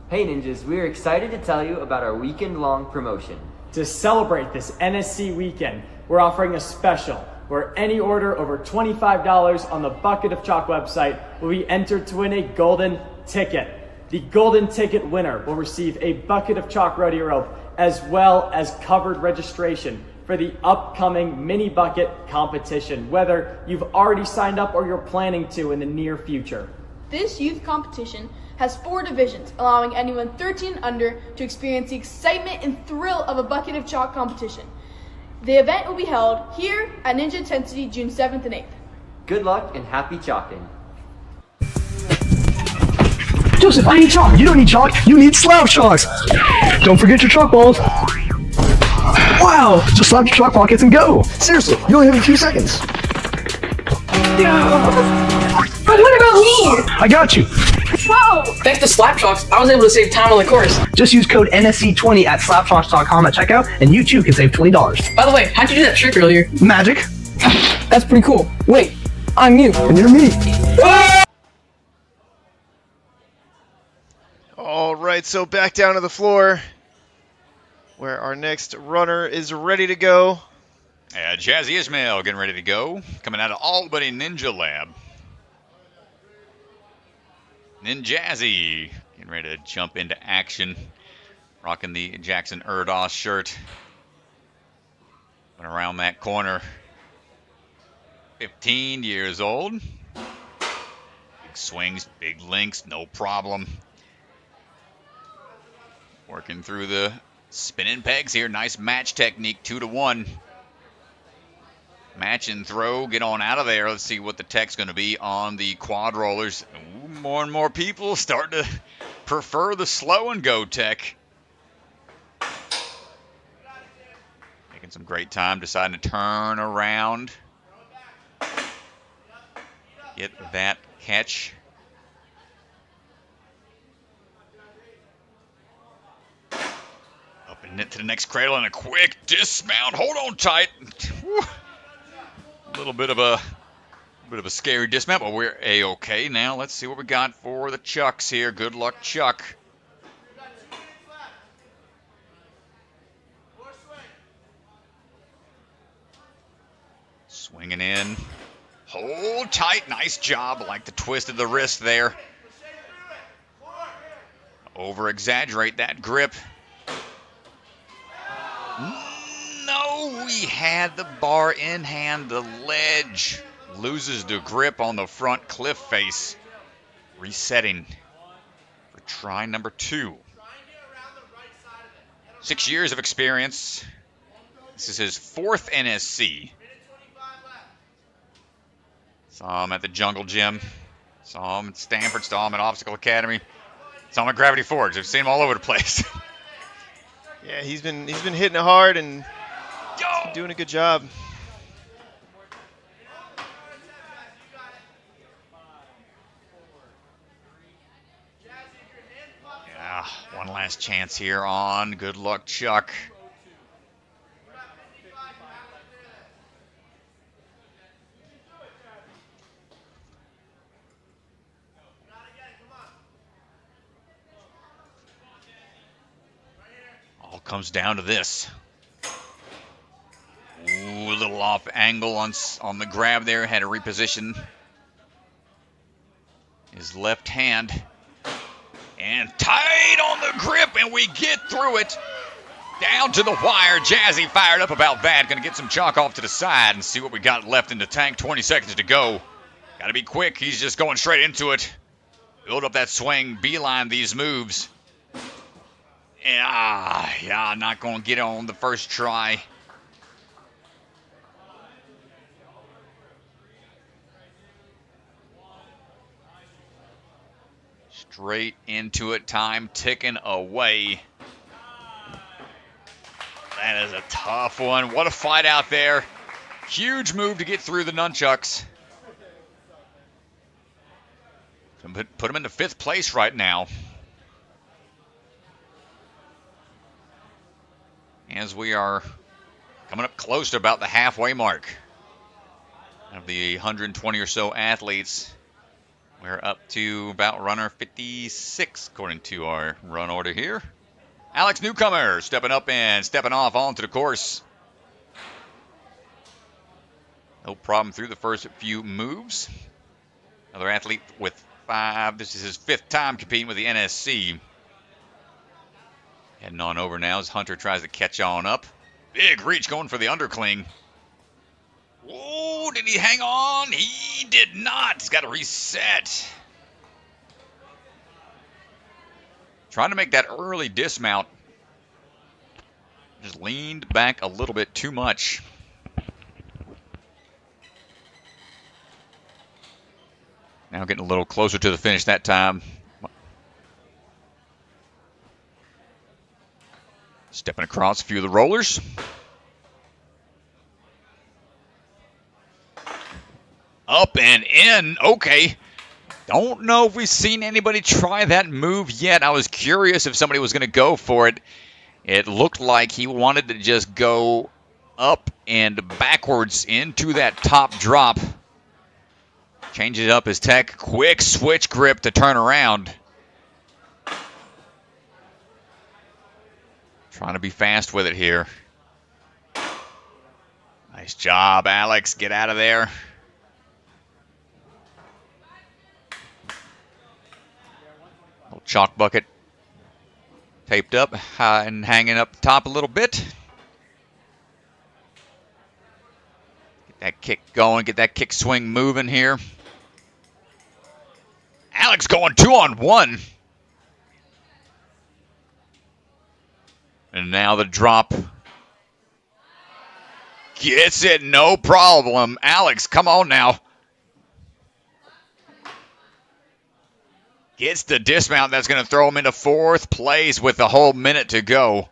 Hey Ninjas, we are excited to tell you about our weekend-long promotion. To celebrate this NSC weekend, we're offering a special where any order over $25 on the Bucket of Chalk website will be entered to win a golden ticket. The golden ticket winner will receive a Bucket of Chalk rodeo rope as well as covered registration for the upcoming mini bucket competition, whether you've already signed up or you're planning to in the near future. This youth competition has 4 divisions, allowing anyone 13 and under to experience the excitement and thrill of a Bucket of Chalk competition. The event will be held here at Ninja Intensity June 7th and 8th. Good luck and happy chalking. Joseph, I need chalk. You don't need chalk. You need slab chalks. Don't forget your chalk balls. Wow, just slap your chalk pockets and go. Seriously, you only have a few seconds. But what about me? I got you. Whoa! Thanks to Slapchalks, I was able to save time on the course. Just use code NSC20 at slapchalks.com at checkout, and you too can save $20. By the way, how'd you do that trick earlier? Magic. That's pretty cool. Wait, I'm you. And you're me. All right, so back down to the floor where our next runner is ready to go. Jazzy Ismail getting ready to go. Coming out of Albany Ninja Lab. Ninjazzy getting ready to jump into action. Rocking the Jackson Erdos shirt. Went around that corner. 15 years old. Big swings, big links, no problem. Working through the spinning pegs here. Nice match technique, 2-to-1. Match and throw, get on out of there. Let's see what the tech's going to be on the quad rollers. Ooh, more and more people starting to prefer the slow and go tech. Making some great time, deciding to turn around. Get that catch. Up and to the next cradle and a quick dismount. Hold on tight. Whew. A little bit of a scary dismount, but we're a-okay. Now let's see what we got for the Chucks here. Good luck, Chuck. Swinging in. Hold tight. Nice job. I like the twist of the wrist there. Over-exaggerate that grip. No, we had the bar in hand. The ledge loses the grip on the front cliff face. Resetting for try number 2. 6 years of experience. This is his 4th NSC. Saw him at the Jungle Gym. Saw him at Stanford. Saw him at Obstacle Academy. Saw him at Gravity Forge. I've seen him all over the place. Yeah, he's been hitting it hard and doing a good job. Yeah, one last chance here on Good Luck Chuck. All comes down to this. Ooh, a little off angle on the grab there. Had to reposition his left hand. And tight on the grip, and we get through it. Down to the wire. Jazzy fired up about that. Going to get some chalk off to the side and see what we got left in the tank. 20 seconds to go. Got to be quick. He's just going straight into it. Build up that swing. Beeline these moves. Yeah, not going to get it on the first try. Straight into it, time ticking away. That is a tough one. What a fight out there. Huge move to get through the nunchucks. Put him into 5th place right now. As we are coming up close to about the halfway mark of the 120 or so athletes. We're up to about runner 56, according to our run order here. Alex Newcomer stepping up and stepping off onto the course. No problem through the first few moves. Another athlete with 5. This is his 5th time competing with the NSC. Heading on over now as Hunter tries to catch on up. Big reach going for the undercling. Oh, did he hang on? He did not. He's got to reset. Trying to make that early dismount. Just leaned back a little bit too much. Now getting a little closer to the finish that time. Stepping across a few of the rollers. Up and in. Okay. Don't know if we've seen anybody try that move yet. I was curious if somebody was going to go for it. It looked like he wanted to just go up and backwards into that top drop. Changes up his tech. Quick switch grip to turn around. Trying to be fast with it here. Nice job, Alex. Get out of there. Little chalk bucket taped up and hanging up top a little bit. Get that kick going. Get that kick swing moving here. Alex going 2-on-1. And now the drop. Gets it, no problem. Alex, come on now. Gets the dismount that's going to throw him into 4th place with a whole minute to go.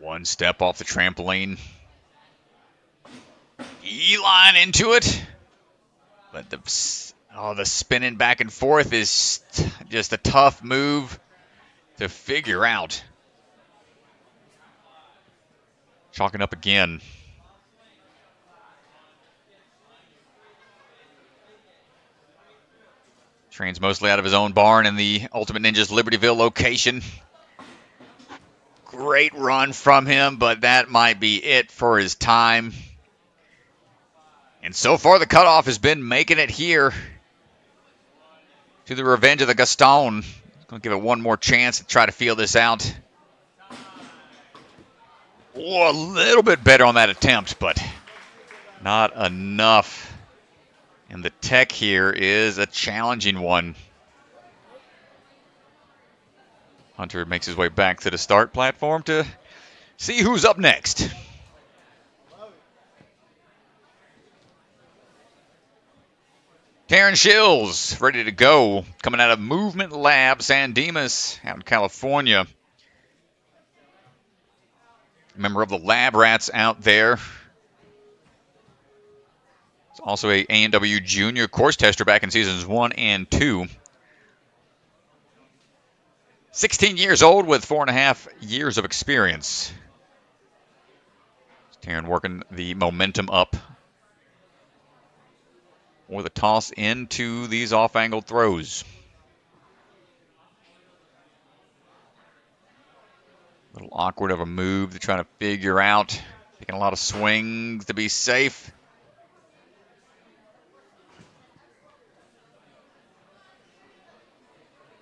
One step off the trampoline. E-line into it. But the spinning back and forth is just a tough move to figure out. Chalking up again. Trains mostly out of his own barn in the Ultimate Ninjas Libertyville location. Great run from him, but that might be it for his time. And so far, the cutoff has been making it here to the Revenge of the Gaston. Going to give it one more chance to try to feel this out. Oh, a little bit better on that attempt, but not enough. And the tech here is a challenging one. Hunter makes his way back to the start platform to see who's up next. Taryn Schilz, ready to go, coming out of Movement Lab San Dimas out in California. Member of the Lab Rats out there. He's also a A&W junior course tester back in seasons 1 and 2. 16 years old with 4.5 years of experience. Taryn working the momentum up. Or the toss into these off-angled throws. A little awkward of a move to try to figure out. Taking a lot of swings to be safe.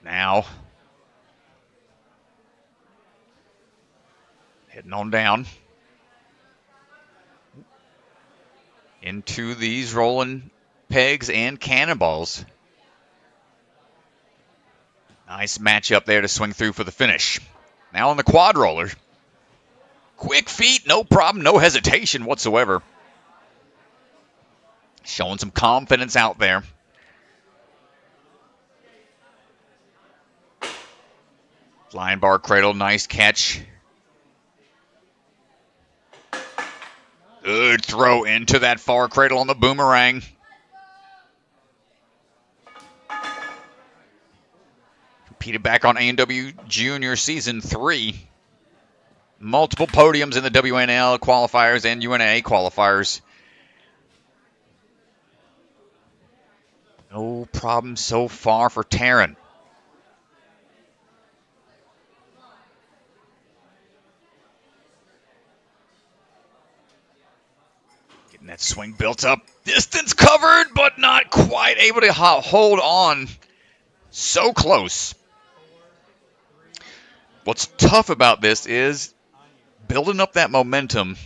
Now. Heading on down. Into these rolling pegs and cannonballs. Nice matchup there to swing through for the finish. Now on the quad roller. Quick feet, no problem, no hesitation whatsoever. Showing some confidence out there. Flying bar cradle, nice catch. Good throw into that far cradle on the boomerang. Competed back on A&W Junior Season 3. Multiple podiums in the WNL qualifiers and UNA qualifiers. No problem so far for Taryn. Getting that swing built up. Distance covered, but not quite able to hold on. So close. What's tough about this is building up that momentum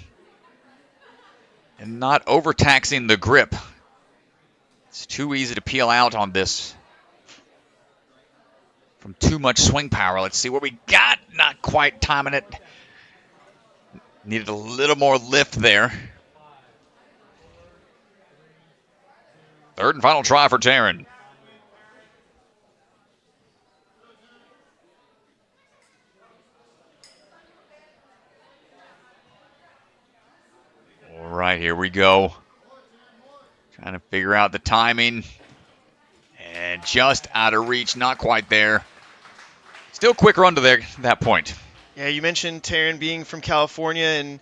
and not overtaxing the grip. It's too easy to peel out on this from too much swing power. Let's see what we got. Not quite timing it. Needed a little more lift there. Third and final try for Taryn. All right, here we go. Trying to figure out the timing. And just out of reach, not quite there. Still quick run to that point. Yeah, you mentioned Taryn being from California, and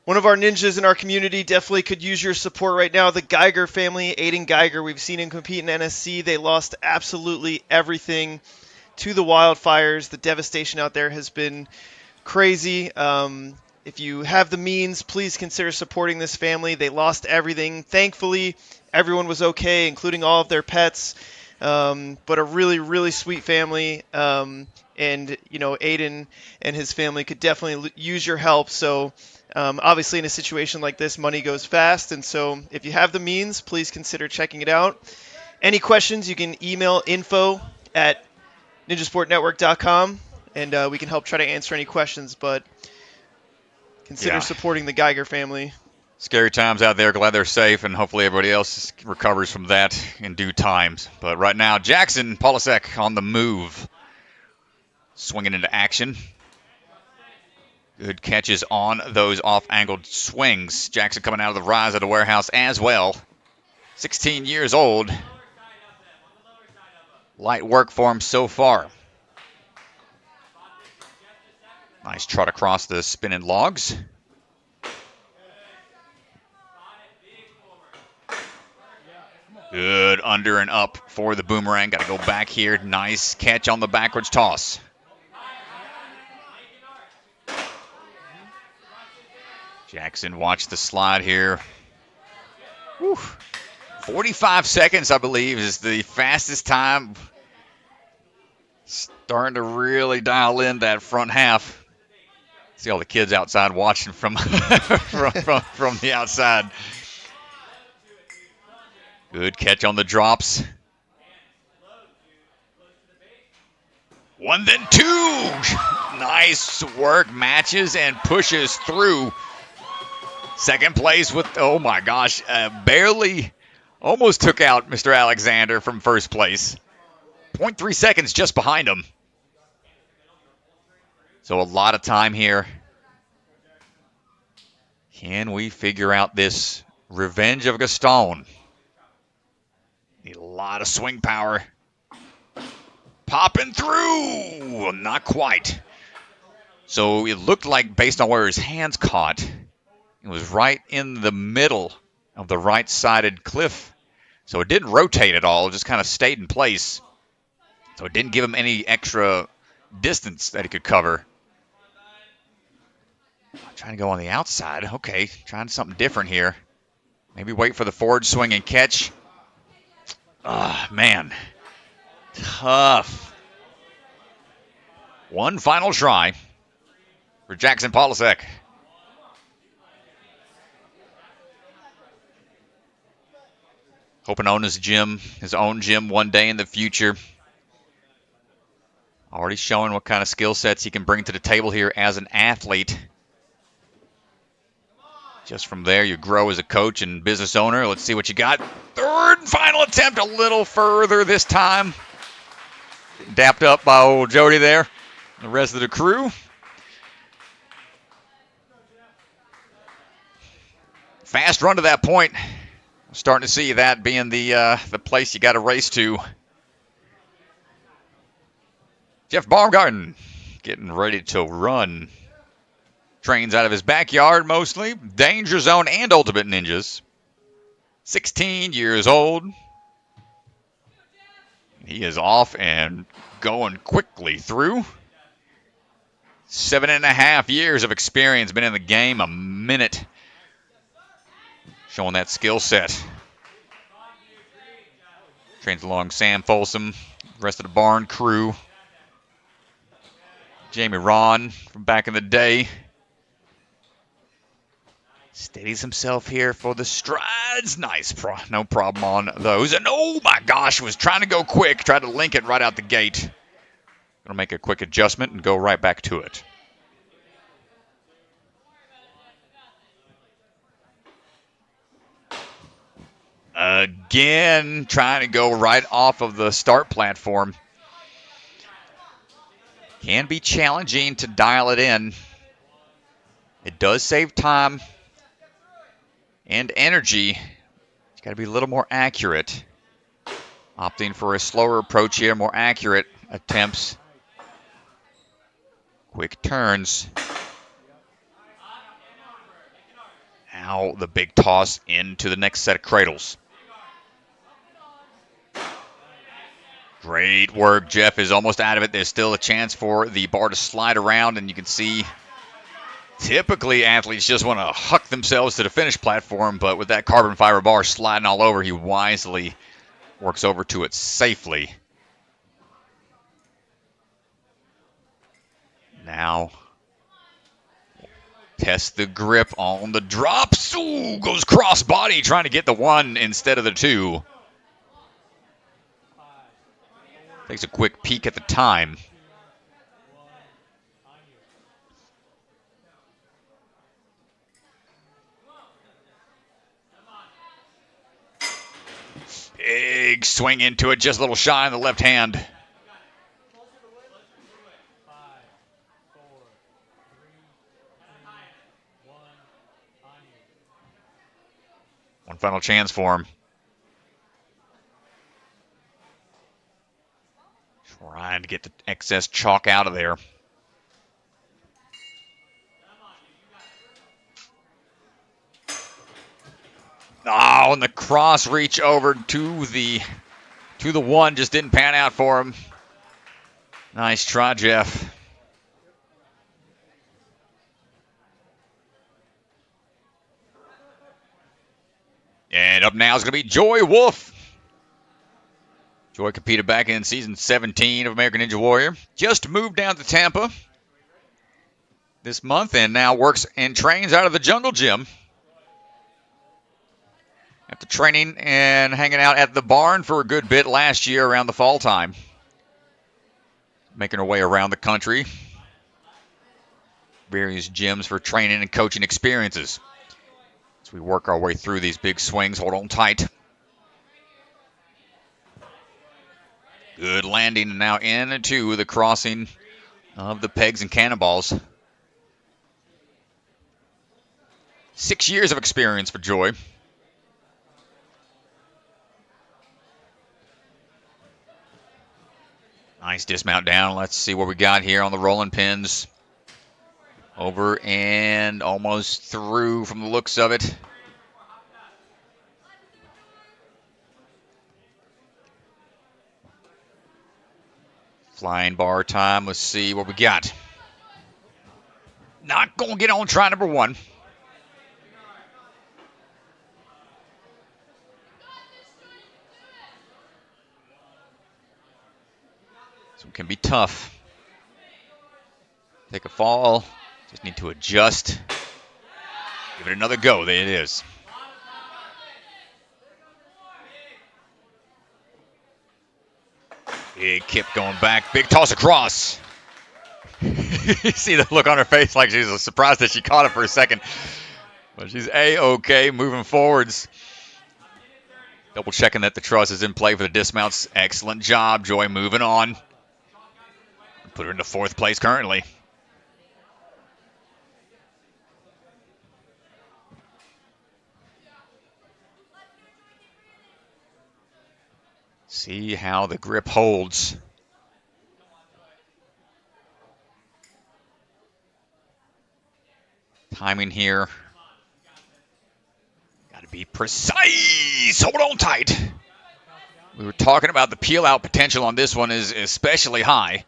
one of our ninjas in our community definitely could use your support right now. The Geiger family, Aiden Geiger, we've seen him compete in NSC. They lost absolutely everything to the wildfires. The devastation out there has been crazy. If you have the means, please consider supporting this family. They lost everything. Thankfully, everyone was okay, including all of their pets. But a really, really sweet family. And, you know, Aiden and his family could definitely use your help. So, obviously, in a situation like this, money goes fast. And so if you have the means, please consider checking it out. Any questions, you can email info@ninjasportnetwork.com, and we can help try to answer any questions. But consider supporting the Geiger family. Scary times out there. Glad they're safe, and hopefully everybody else recovers from that in due times. But right now, Jaxon Polasek on the move. Swinging into action. Good catches on those off-angled swings. Jackson coming out of the rise of the warehouse as well. 16 years old. Light work for him so far. Nice trot across the spinning logs. Good under and up for the boomerang. Got to go back here. Nice catch on the backwards toss. Jackson watched the slide here. Whew. 45 seconds, I believe, is the fastest time. Starting to really dial in that front half. See all the kids outside watching from from the outside. Good catch on the drops. 1, then 2. Nice work. Matches and pushes through. Second place with, oh my gosh, barely almost took out Mr. Alexander from first place. 0.3 seconds just behind him. So a lot of time here. Can we figure out this Revenge of Gaston? Need a lot of swing power. Popping through! Not quite. So it looked like, based on where his hands caught, it was right in the middle of the right-sided cliff. So it didn't rotate at all. It just kind of stayed in place. So it didn't give him any extra distance that he could cover. Trying to go on the outside. Okay, trying something different here. Maybe wait for the forward swing and catch. Ah, man. Tough. One final try for Jaxon Polasek. Hoping to own his own gym one day in the future. Already showing what kind of skill sets he can bring to the table here as an athlete. Just from there, you grow as a coach and business owner. Let's see what you got. Third and final attempt, a little further this time. Dapped up by old Jody there. The rest of the crew. Fast run to that point. I'm starting to see that being the place you got to race to. Jeff Baumgarten getting ready to run. Trains out of his backyard mostly. Danger Zone and Ultimate Ninjas. 16 years old. He is off and going quickly through. 7.5 years of experience. Been in the game a minute. Showing that skill set. Trains along Sam Folsom. Rest of the barn crew. Jamie Ron from back in the day. Steadies himself here for the strides. Nice. No problem on those. And oh my gosh, was trying to go quick. Tried to link it right out the gate. Going to make a quick adjustment and go right back to it. Again, trying to go right off of the start platform. Can be challenging to dial it in. It does save time and energy. It's got to be a little more accurate. Opting for a slower approach here, more accurate attempts. Quick turns. Now the big toss into the next set of cradles. Great work. Jeff is almost out of it. There's still a chance for the bar to slide around, and you can see typically athletes just want to huck themselves to the finish platform, but with that carbon fiber bar sliding all over, he wisely works over to it safely. Now, test the grip on the drops. Ooh, goes cross body, trying to get the 1 instead of the 2. Takes a quick peek at the time. Big swing into it, just a little shy on the left hand. One final chance for him. Trying to get the excess chalk out of there. Oh, and the cross reach over to the 1 just didn't pan out for him. Nice try, Jeff. And up now is going to be Joy Wolf. Joy competed back in season 17 of American Ninja Warrior. Just moved down to Tampa this month and now works and trains out of the Jungle Gym. After training and hanging out at the barn for a good bit last year around the fall time. Making her way around the country. Various gyms for training and coaching experiences. As we work our way through these big swings, hold on tight. Good landing now into the crossing of the pegs and cannonballs. 6 years of experience for Joy. Nice dismount down. Let's see what we got here on the rolling pins. Over and almost through from the looks of it. Flying bar time. Let's see what we got. Not going to get on try number 1. So it can be tough. Take a fall. Just need to adjust. Give it another go. There it is. Big kip going back. Big toss across. You see the look on her face like she's surprised that she caught it for a second. But she's A-okay moving forwards. Double checking that the truss is in play for the dismounts. Excellent job. Joy moving on. Put her into 4th place currently. See how the grip holds. Timing here. Got to be precise. Hold on tight. We were talking about the peel out potential on this one is especially high.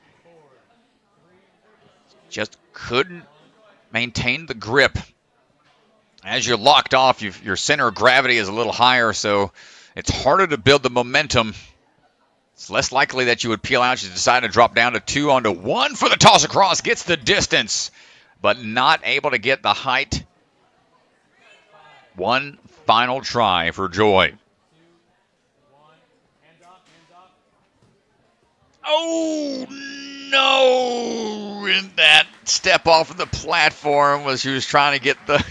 Just couldn't maintain the grip. As you're locked off, your center of gravity is a little higher, so it's harder to build the momentum. It's less likely that you would peel out. You decide to drop down to 2 onto 1 for the toss across. Gets the distance, but not able to get the height. One final try for Joy. Oh, no. And that step off of the platform was she was trying to get the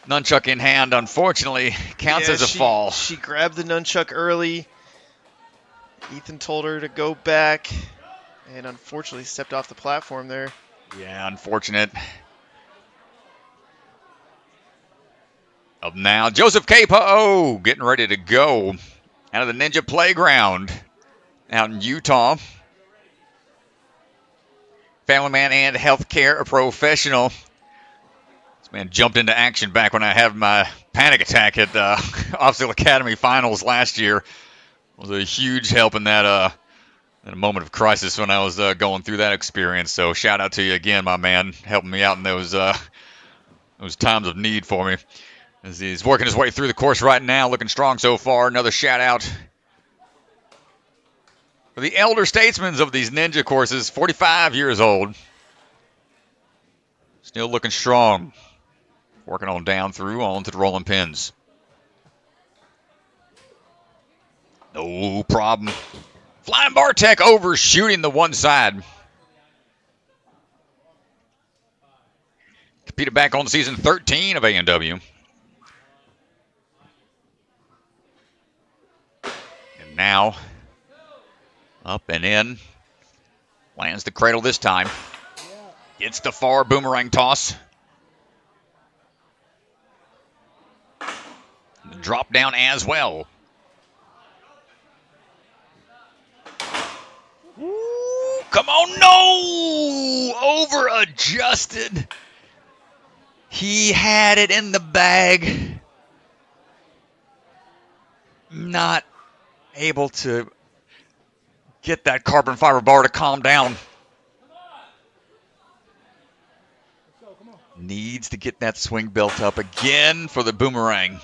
nunchuck in hand. Unfortunately, counts as a fall. She grabbed the nunchuck early. Ethan told her to go back and unfortunately stepped off the platform there. Yeah, unfortunate. Up now, Joseph K-Po getting ready to go out of the Ninja Playground out in Utah. Family man and healthcare professional. This man jumped into action back when I had my panic attack at the Obstacle Academy Finals last year. Was a huge help in that in a moment of crisis when I was going through that experience. So shout out to you again, my man, helping me out in those times of need for me. As he's working his way through the course right now, looking strong so far. Another shout out for the elder statesmen of these ninja courses, 45 years old. Still looking strong. Working on down through onto the rolling pins. No problem. Flying bar tech overshooting the one side. Competed back on season 13 of A&W. And now, up and in. Lands the cradle this time. Gets the far boomerang toss. Drop down as well. Ooh, come on, no! Over adjusted. He had it in the bag. Not able to get that carbon fiber bar to calm down. Needs to get that swing built up again for the boomerang.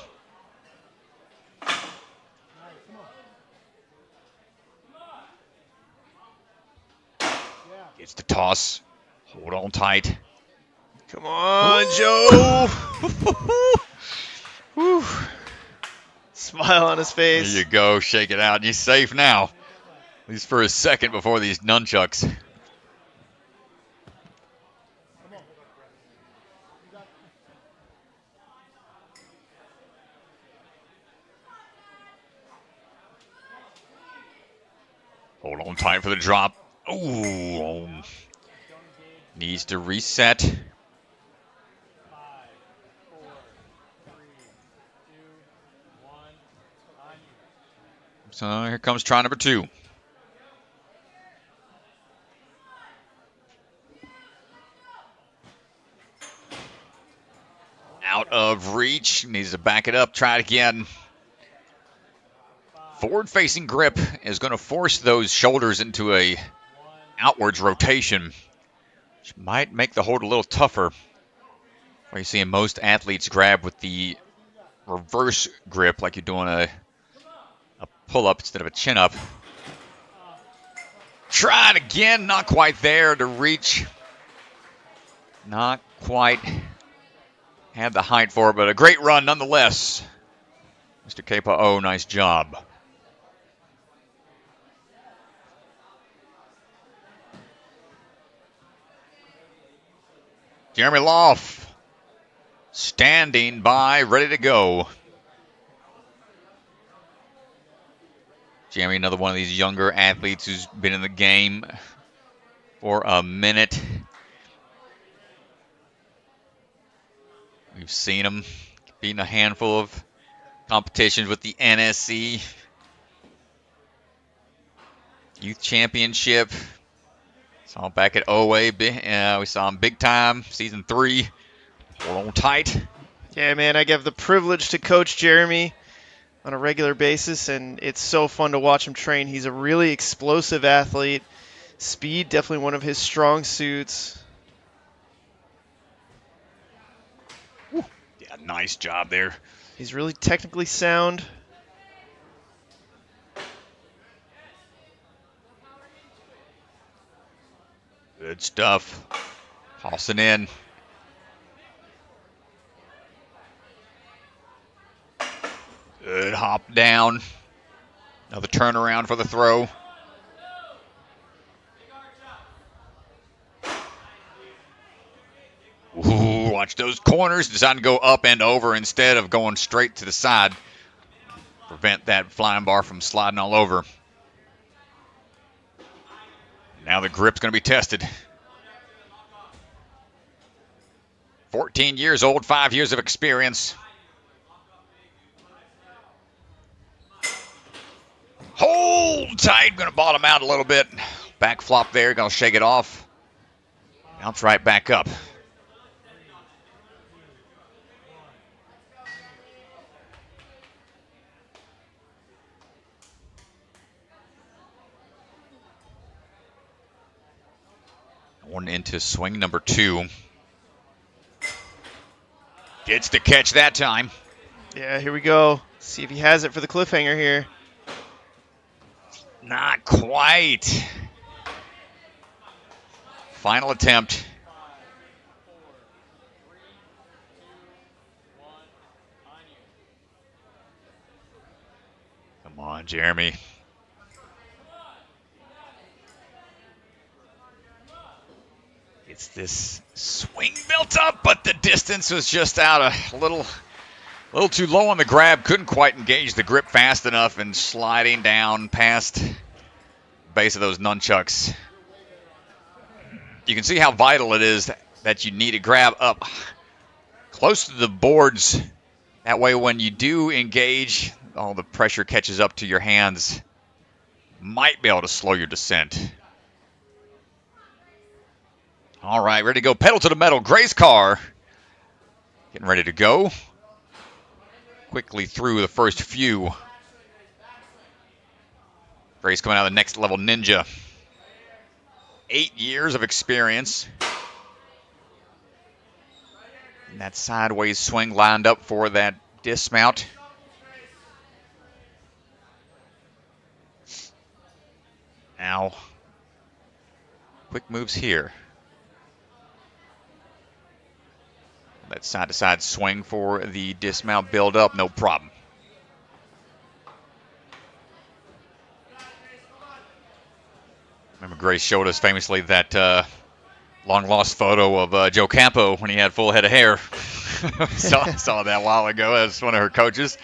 Gets the toss. Hold on tight. Come on, Joe. smile on his There face. you go. Shake it out. He's safe now. At least for a second before these nunchucks. Hold on tight for the drop. Ooh. Needs to reset. So here comes try number 2. Out of reach. Needs to back it up. Try it again. Forward-facing grip is going to force those shoulders into a outwards rotation, which might make the hold a little tougher. Where you see most athletes grab with the reverse grip, like you're doing a pull-up instead of a chin-up. Try it again. Not quite there to reach. Not quite had the height for it, but a great run nonetheless. Mr. Chapoutot, nice job. Jeremy Loff standing by, ready to go. Jeremy, another one of these younger athletes who's been in the game for a minute. We've seen him beating a handful of competitions with the NSC Youth Championship. Saw him back at OA. We saw him big time, season 3. Hold on tight. Yeah, man, I get the privilege to coach Jeremy on a regular basis, and it's so fun to watch him train. He's a really explosive athlete. Speed, definitely one of his strong suits. Yeah, nice job there. He's really technically sound. Good stuff. Tossing in. Good hop down. Another turnaround for the throw. Ooh, watch those corners. Deciding to go up and over instead of going straight to the side. Prevent that flying bar from sliding all over. Now the grip's going to be tested. 14 years old, 5 years of experience. Hold tight. Going to bottom out a little bit. Back flop there. Going to shake it off. Bounce right back up. One into swing number 2. Gets the catch that time. Yeah, here we go. See if he has it for the cliffhanger here. Not quite. Final attempt. Come on, Jeremy. It's this swing built up, but the distance was just out a little too low on the grab. Couldn't quite engage the grip fast enough and sliding down past the base of those nunchucks. You can see how vital it is that you need to grab up close to the boards. That way when you do engage, all the pressure catches up to your hands. Might be able to slow your descent. All right, ready to go. Pedal to the metal. Grace Carr getting ready to go. Quickly through the first few. Grace coming out of the next level ninja. 8 years of experience. And that sideways swing lined up for that dismount. Now, quick moves here. That side-to-side swing for the dismount build-up, no problem. Grace showed us famously that long-lost photo of Joe Campo when he had full head of hair. saw that a while ago as one of her coaches.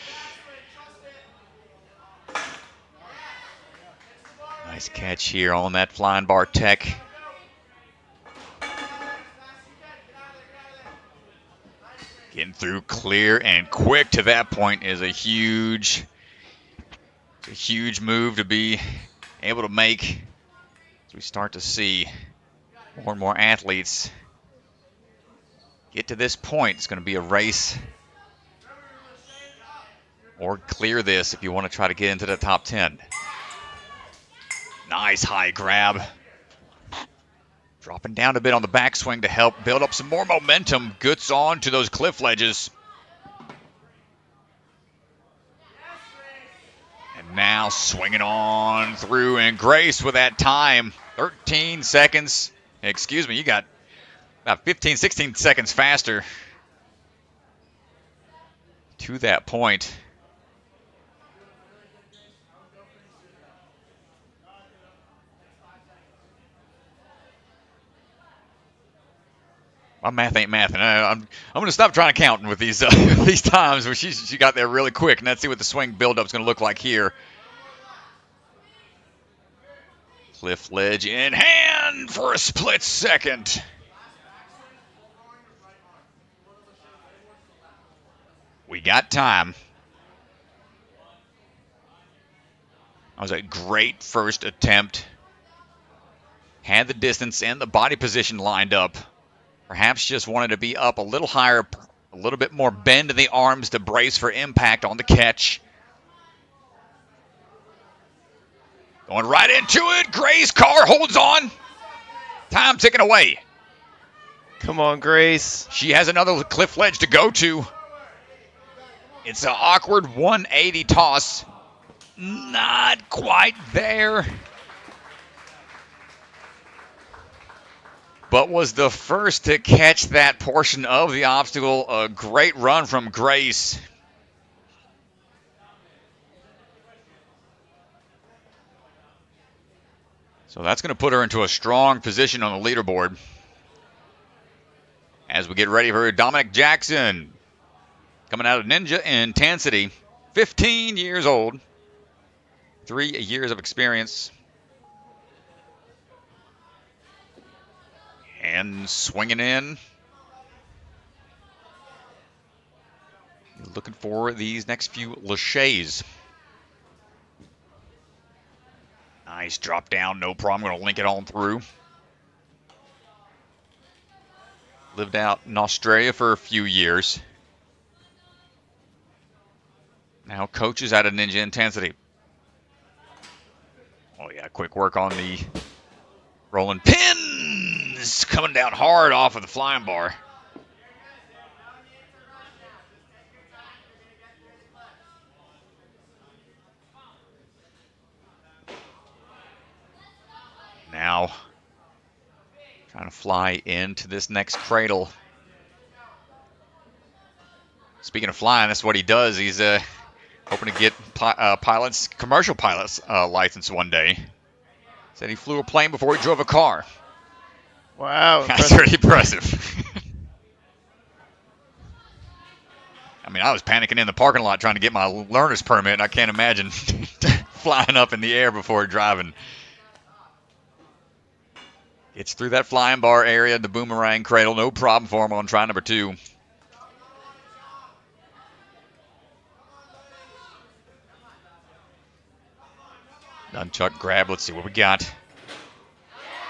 Nice catch here on that flying bar tech. Getting through clear and quick to that point is a huge move to be able to make as we start to see more and more athletes get to this point. It's going to be a race or clear this if you want to try to get into the top 10. Nice high grab. Dropping down a bit on the backswing to help build up some more momentum. Goods on to those cliff ledges. And now swinging on through, and Grace with that time. 13 seconds. Excuse me, you got about 15, 16 seconds faster to that point. My math ain't mathing. I'm going to stop trying to count with these these times where she got there really quick. And let's see what the swing buildup is going to look like here. Cliff ledge in hand for a split second. We got time. That was a great first attempt. Had the distance and the body position lined up. Perhaps just wanted to be up a little higher, a little bit more bend in the arms to brace for impact on the catch. Going right into it. Grace Carr holds on. Time ticking away. Come on, Grace. She has another cliff ledge to go to. It's an awkward 180 toss. Not quite there. But was the first to catch that portion of the obstacle. A great run from Grace. So that's going to put her into a strong position on the leaderboard. As we get ready for Dominic Jackson. Coming out of Ninja Intensity. 15 years old. 3 years of experience. And swinging in. Looking for these next few laches. Nice drop down, no problem. Going to link it on through. Lived out in Australia for a few years. Now coaches out of Ninja Intensity. Oh yeah, quick work on the rolling pins. Coming down hard off of the flying bar. Now, trying to fly into this next cradle. Speaking of flying, that's what he does. He's hoping to get commercial pilot's license one day. Said he flew a plane before he drove a car. Wow. That's pretty impressive. I mean, I was panicking in the parking lot trying to get my learner's permit, and I can't imagine flying up in the air before driving. It's through that flying bar area, the boomerang cradle. No problem for him on try number 2. Nunchuck grab. Let's see what we got.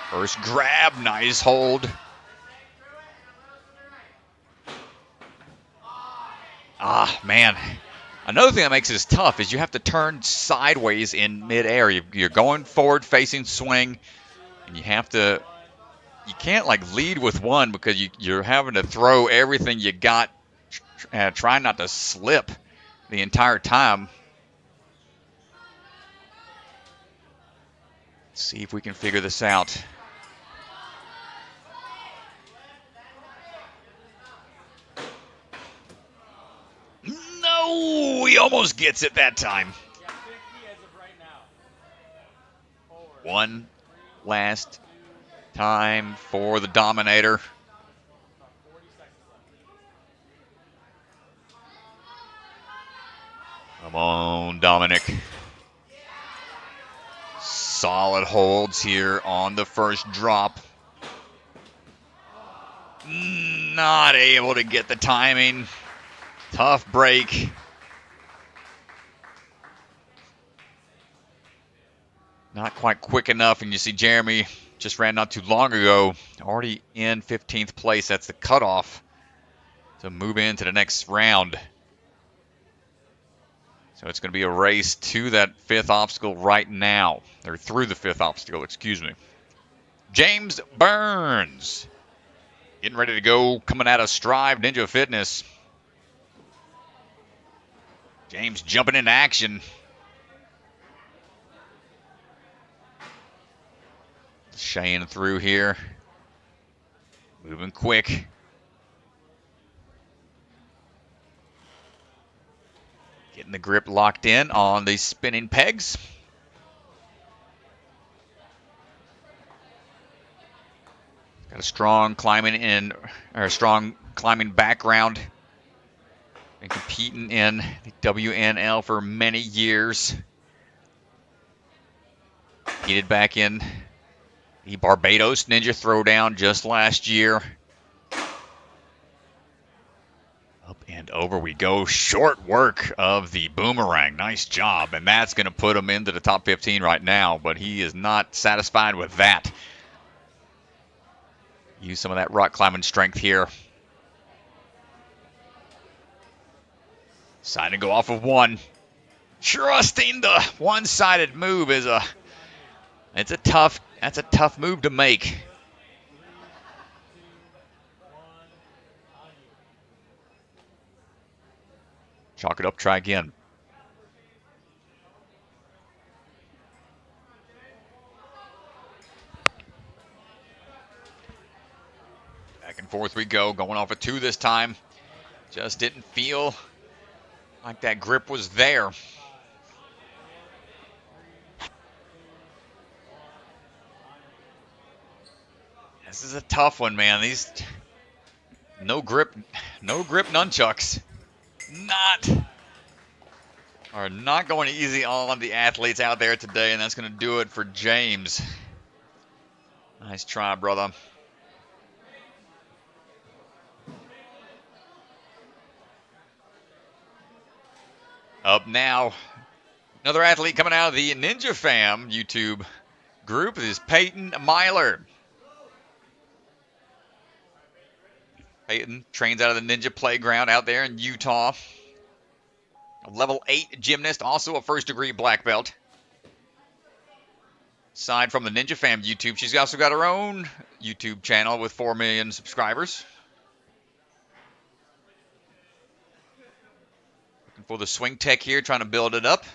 First grab. Nice hold. Ah, man. Another thing that makes this tough is you have to turn sideways in midair. You're going forward facing swing, and you have to... You can't like lead with one because you're having to throw everything you got, trying not to slip the entire time. Let's see if we can figure this out. No, he almost gets it that time. 1 last time for the Dominator. Come on, Dominic. Solid holds here on the first drop. Not able to get the timing. Tough break. Not quite quick enough, and you see Jeremy just ran not too long ago, already in 15th place. That's the cutoff to move into the next round. So it's going to be a race to that fifth obstacle right now, or through the fifth obstacle, excuse me. James Burns getting ready to go, coming out of Strive Ninja Fitness. James jumping into action. Shane through here. Moving quick. Getting the grip locked in on the spinning pegs. Got a strong climbing background. Been competing in the WNL for many years. Competed back in the Barbados Ninja Throwdown just last year. Up and over we go. Short work of the boomerang. Nice job. And that's going to put him into the top 15 right now, but he is not satisfied with that. Use some of that rock climbing strength here. Deciding to go off of one. Trusting the one-sided move is that's a tough move to make. Chalk it up, try again. Back and forth we go, going off of 2 this time. Just didn't feel like that grip was there. This is a tough one, man. These no grip nunchucks are not going easy on the athletes out there today, and that's going to do it for James. Nice try, brother. Up now, another athlete coming out of the Ninja Fam YouTube group is Payton Myler. Payton trains out of the Ninja Playground out there in Utah. A level 8 gymnast, also a first-degree black belt. Aside from the Ninja Fam YouTube, she's also got her own YouTube channel with 4 million subscribers. Looking for the swing tech here, trying to build it up.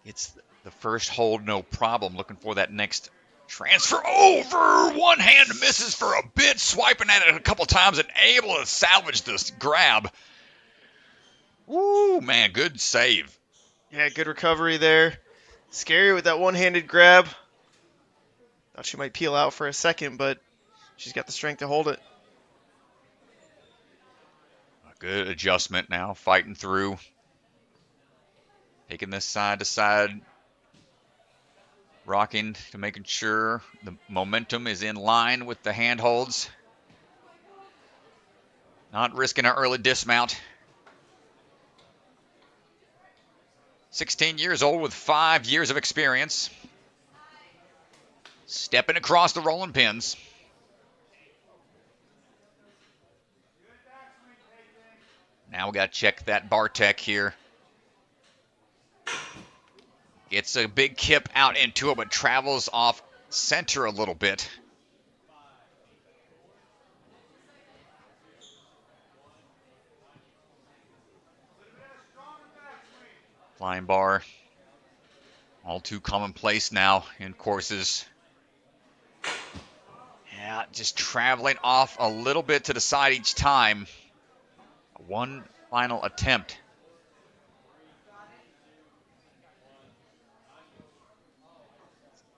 It's the first hold, no problem. Looking for that next transfer over. One hand misses for a bit, swiping at it a couple times and able to salvage this grab. Woo, man, good save. Yeah, good recovery there. Scary with that one-handed grab. Thought she might peel out for a second, but she's got the strength to hold it. A good adjustment now, fighting through. Taking this side to side. Rocking to making sure the momentum is in line with the handholds. Not risking an early dismount. 16 years old with 5 years of experience. Stepping across the rolling pins. Now we got to check that bar tech here. It's a big kip out into it, but travels off center a little bit. Flying bar. All too commonplace now in courses. Yeah, just traveling off a little bit to the side each time. One final attempt.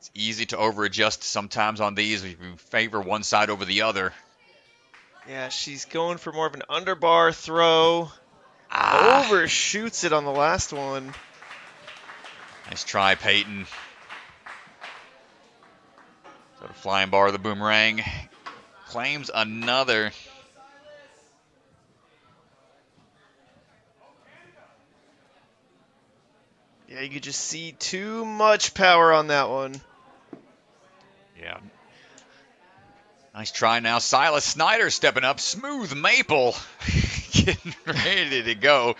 It's easy to over-adjust sometimes on these. We favor one side over the other. Yeah, she's going for more of an underbar throw. Overshoots it on the last one. Nice try, Payton. So the flying bar of the boomerang claims another. Yeah, you could just see too much power on that one. Yeah. Nice try now. Sylas Snider stepping up. Smooth maple. Getting ready to go.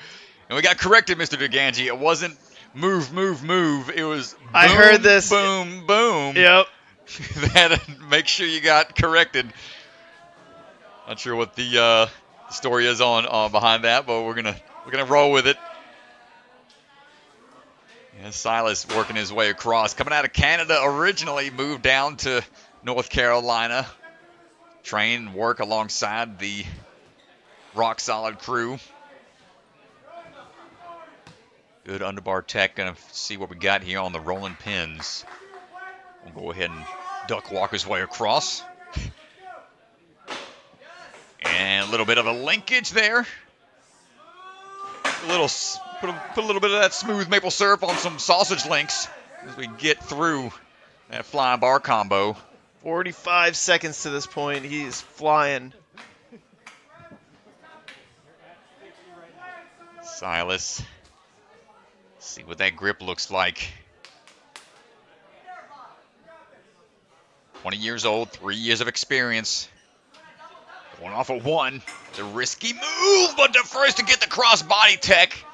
And we got corrected, Mr. Duganji. It wasn't move, move, move. It was boom, I heard this. Boom, boom. Yep. That make sure you got corrected. Not sure what the story is on behind that, but we're gonna roll with it. And Sylas working his way across. Coming out of Canada originally, moved down to North Carolina. Train and work alongside the rock solid crew. Good underbar tech. Gonna see what we got here on the rolling pins. We'll go ahead and duck walk his way across. And a little bit of a linkage there. Put a little bit of that smooth maple syrup on some sausage links as we get through that flying bar combo. 45 seconds to this point. He's flying. Sylas. See what that grip looks like. 20 years old, 3 years of experience. Going off of one. It's a risky move, but the first to get the cross-body tech.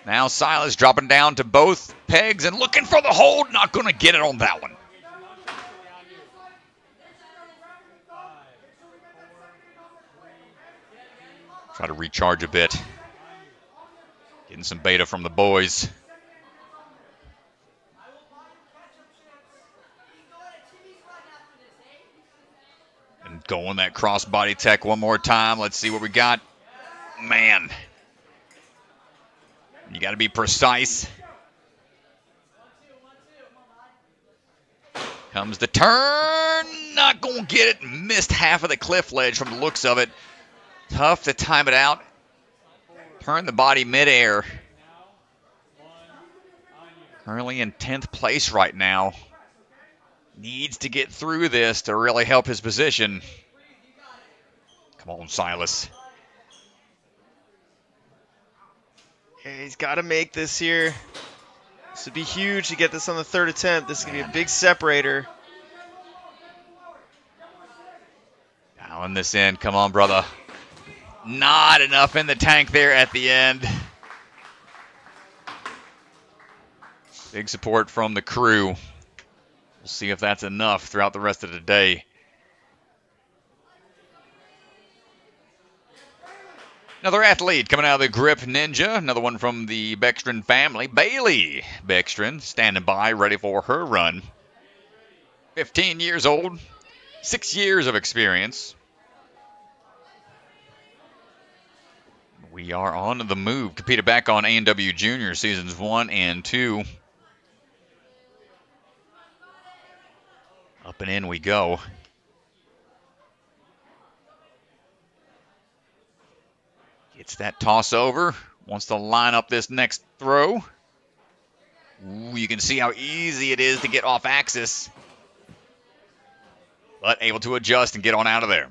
Now Sylas dropping down to both pegs and looking for the hold. Not going to get it on that one. Try to recharge a bit. Getting some beta from the boys. And going that cross-body tech one more time. Let's see what we got. Man. You got to be precise. Comes the turn. Not going to get it. Missed half of the cliff ledge from the looks of it. Tough to time it out. Turn the body midair. Currently in 10th place right now. Needs to get through this to really help his position. Come on, Sylas. Yeah, he's got to make this here. This would be huge to get this on the third attempt. This is going to be a big separator. Dialing this in. Come on, brother. Not enough in the tank there at the end. Big support from the crew. We'll see if that's enough throughout the rest of the day. Another athlete coming out of the Grip Ninja. Another one from the Beckstrand family. Baylee Beckstrand standing by, ready for her run. 15 years old. 6 years of experience. We are on the move. Competed back on A&W Junior Seasons 1 and 2. Up and in we go. Gets that toss over. Wants to line up this next throw. Ooh, you can see how easy it is to get off axis. But able to adjust and get on out of there.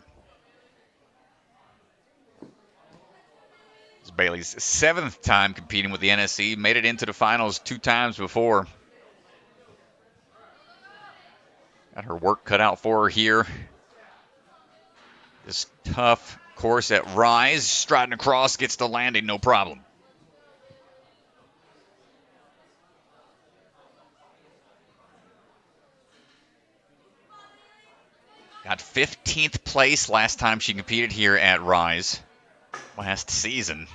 This is Baylee's 7th time competing with the NSC. Made it into the finals 2 times before. Got her work cut out for her here. This tough course at Rise. Striding across, gets the landing, no problem. Got 15th place last time she competed here at Rise. Last season.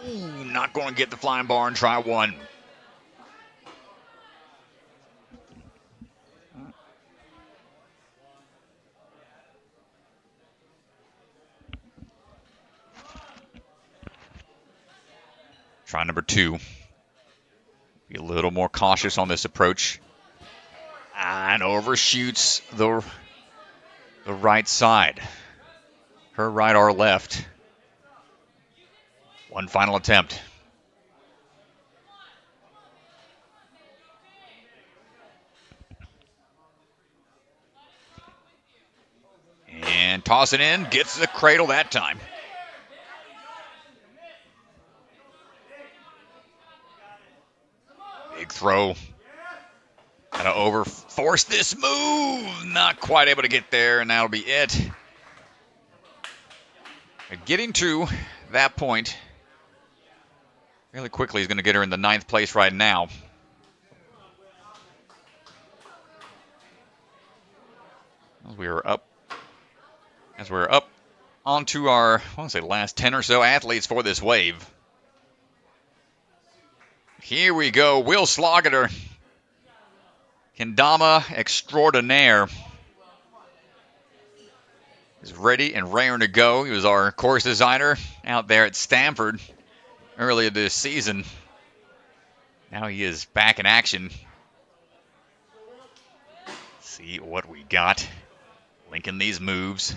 Ooh, not going to get the flying bar and try one. Try number 2. Be a little more cautious on this approach. And overshoots the right side. Her right, our left. One final attempt. And toss it in, gets the cradle that time. Big throw. Gotta overforce this move. Not quite able to get there, and that'll be it. Getting to that point really quickly is going to get her in the 9th place right now. As we're up onto our, I want to say, last 10 or so athletes for this wave. Here we go. Will Sloggeter. Kendama extraordinaire is ready and raring to go. He was our course designer out there at Stanford earlier this season. Now he is back in action. See what we got. Linking these moves.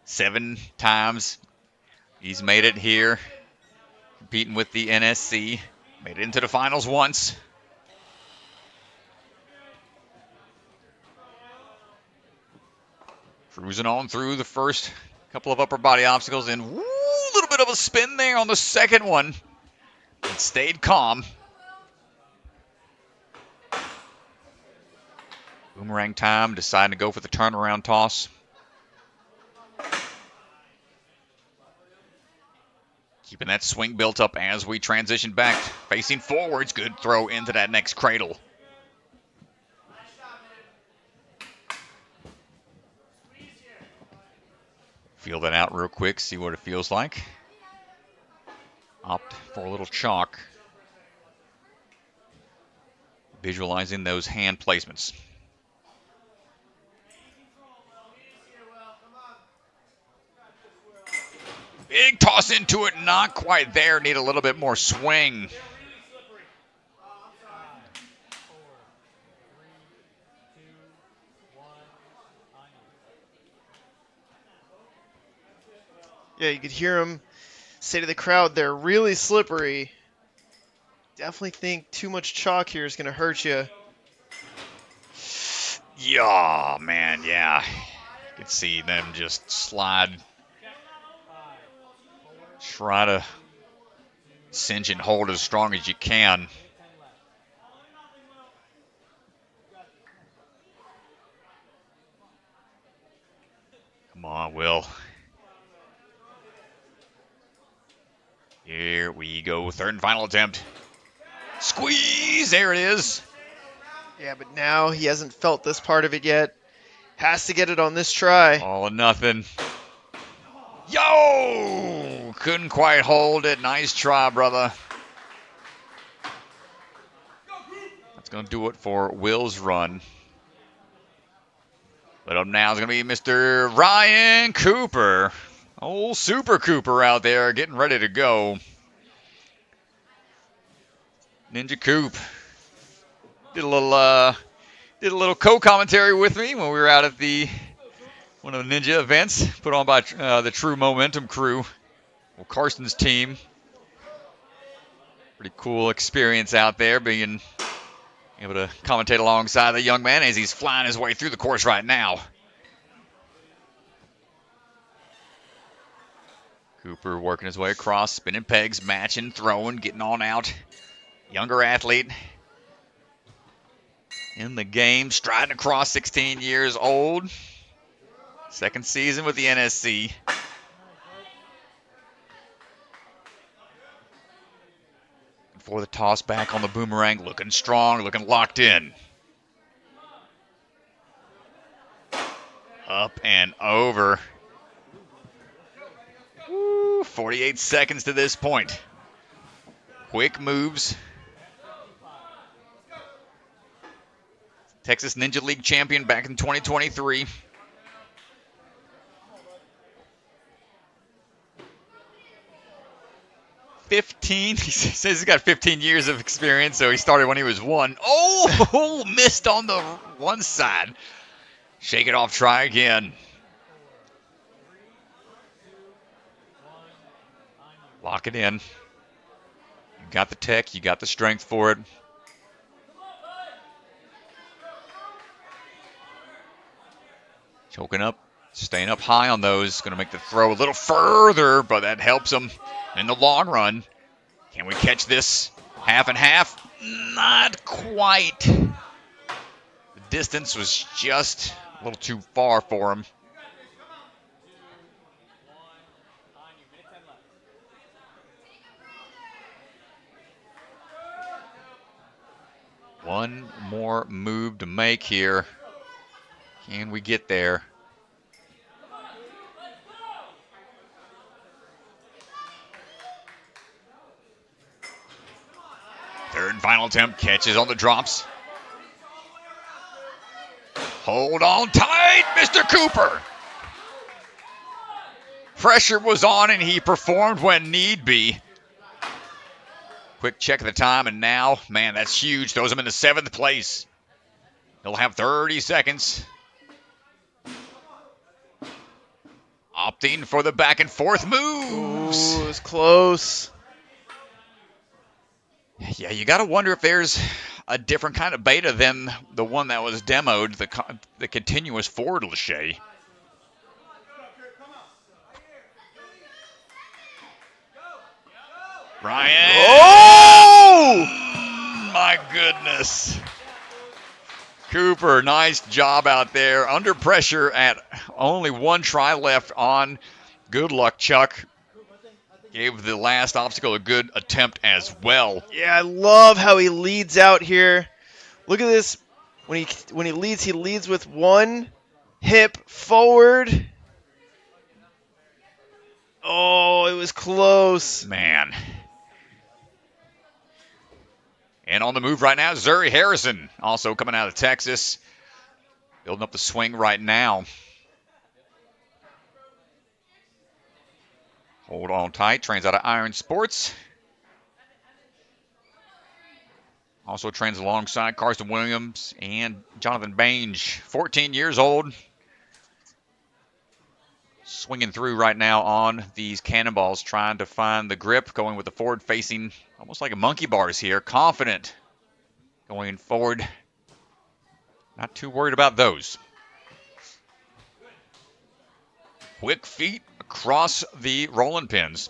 7 times he's made it here. Competing with the NSC. Made it into the finals once. Cruising on through the first couple of upper body obstacles, and a little bit of a spin there on the second one. It stayed calm. Boomerang time, deciding to go for the turnaround toss. Keeping that swing built up as we transition back. Facing forwards, good throw into that next cradle. Feel that out real quick, see what it feels like. Opt for a little chalk. Visualizing those hand placements. Big toss into it, not quite there. Need a little bit more swing. Yeah, you could hear him say to the crowd, they're really slippery. Definitely think too much chalk here is going to hurt you. Yeah, man, yeah. You can see them just slide. Try to cinch and hold as strong as you can. Come on, Will. Here we go. Third and final attempt. Squeeze. There it is. Yeah, but now he hasn't felt this part of it yet. Has to get it on this try. All or nothing. Yo! Couldn't quite hold it. Nice try, brother. That's going to do it for Will's run. But up now is going to be Mr. Ryan Cooper. Old Super Cooper out there getting ready to go. Ninja Coop did a little co-commentary with me when we were out at one of the Ninja events put on by the True Momentum crew. Well, Carson's team. Pretty cool experience out there, being able to commentate alongside the young man as he's flying his way through the course right now. Cooper working his way across, spinning pegs, matching, throwing, getting on out. Younger athlete in the game, striding across, 16 years old. Second season with the NSC. For the toss back on the boomerang, looking strong, looking locked in. Up and over. 48 seconds to this point. Quick moves. Texas Ninja League champion back in 2023. 15. He says he's got 15 years of experience, so he started when he was 1. Oh, missed on the one side. Shake it off, try again. Lock it in. You got the tech, you got the strength for it. Choking up, staying up high on those. Going to make the throw a little further, but that helps him in the long run. Can we catch this half and half? Not quite. The distance was just a little too far for him. One more move to make here. Can we get there? Third and final attempt, catches on the drops. Hold on tight, Mr. Cooper. Pressure was on and he performed when need be. Quick check of the time and now, man, that's huge. Throws him into 7th place. He'll have 30 seconds. Opting for the back and forth moves. Ooh, it was close. Yeah, you got to wonder if there's a different kind of beta than the one that was demoed, the continuous forward Lachey. Ryan. Oh! My goodness. Cooper, nice job out there. Under pressure at only one try left on. Good luck, Chuck. Gave the last obstacle a good attempt as well. Yeah, I love how he leads out here. Look at this. When he leads with one hip forward. Oh, it was close. Man. And on the move right now, Zuri Harrison, also coming out of Texas. Building up the swing right now. Hold on tight. Trains out of Iron Sports. Also trains alongside Carson Williams and Jonathan Bange. 14 years old. Swinging through right now on these cannonballs, trying to find the grip, going with the forward-facing, almost like a monkey bars here. Confident going forward. Not too worried about those. Quick feet across the rolling pins.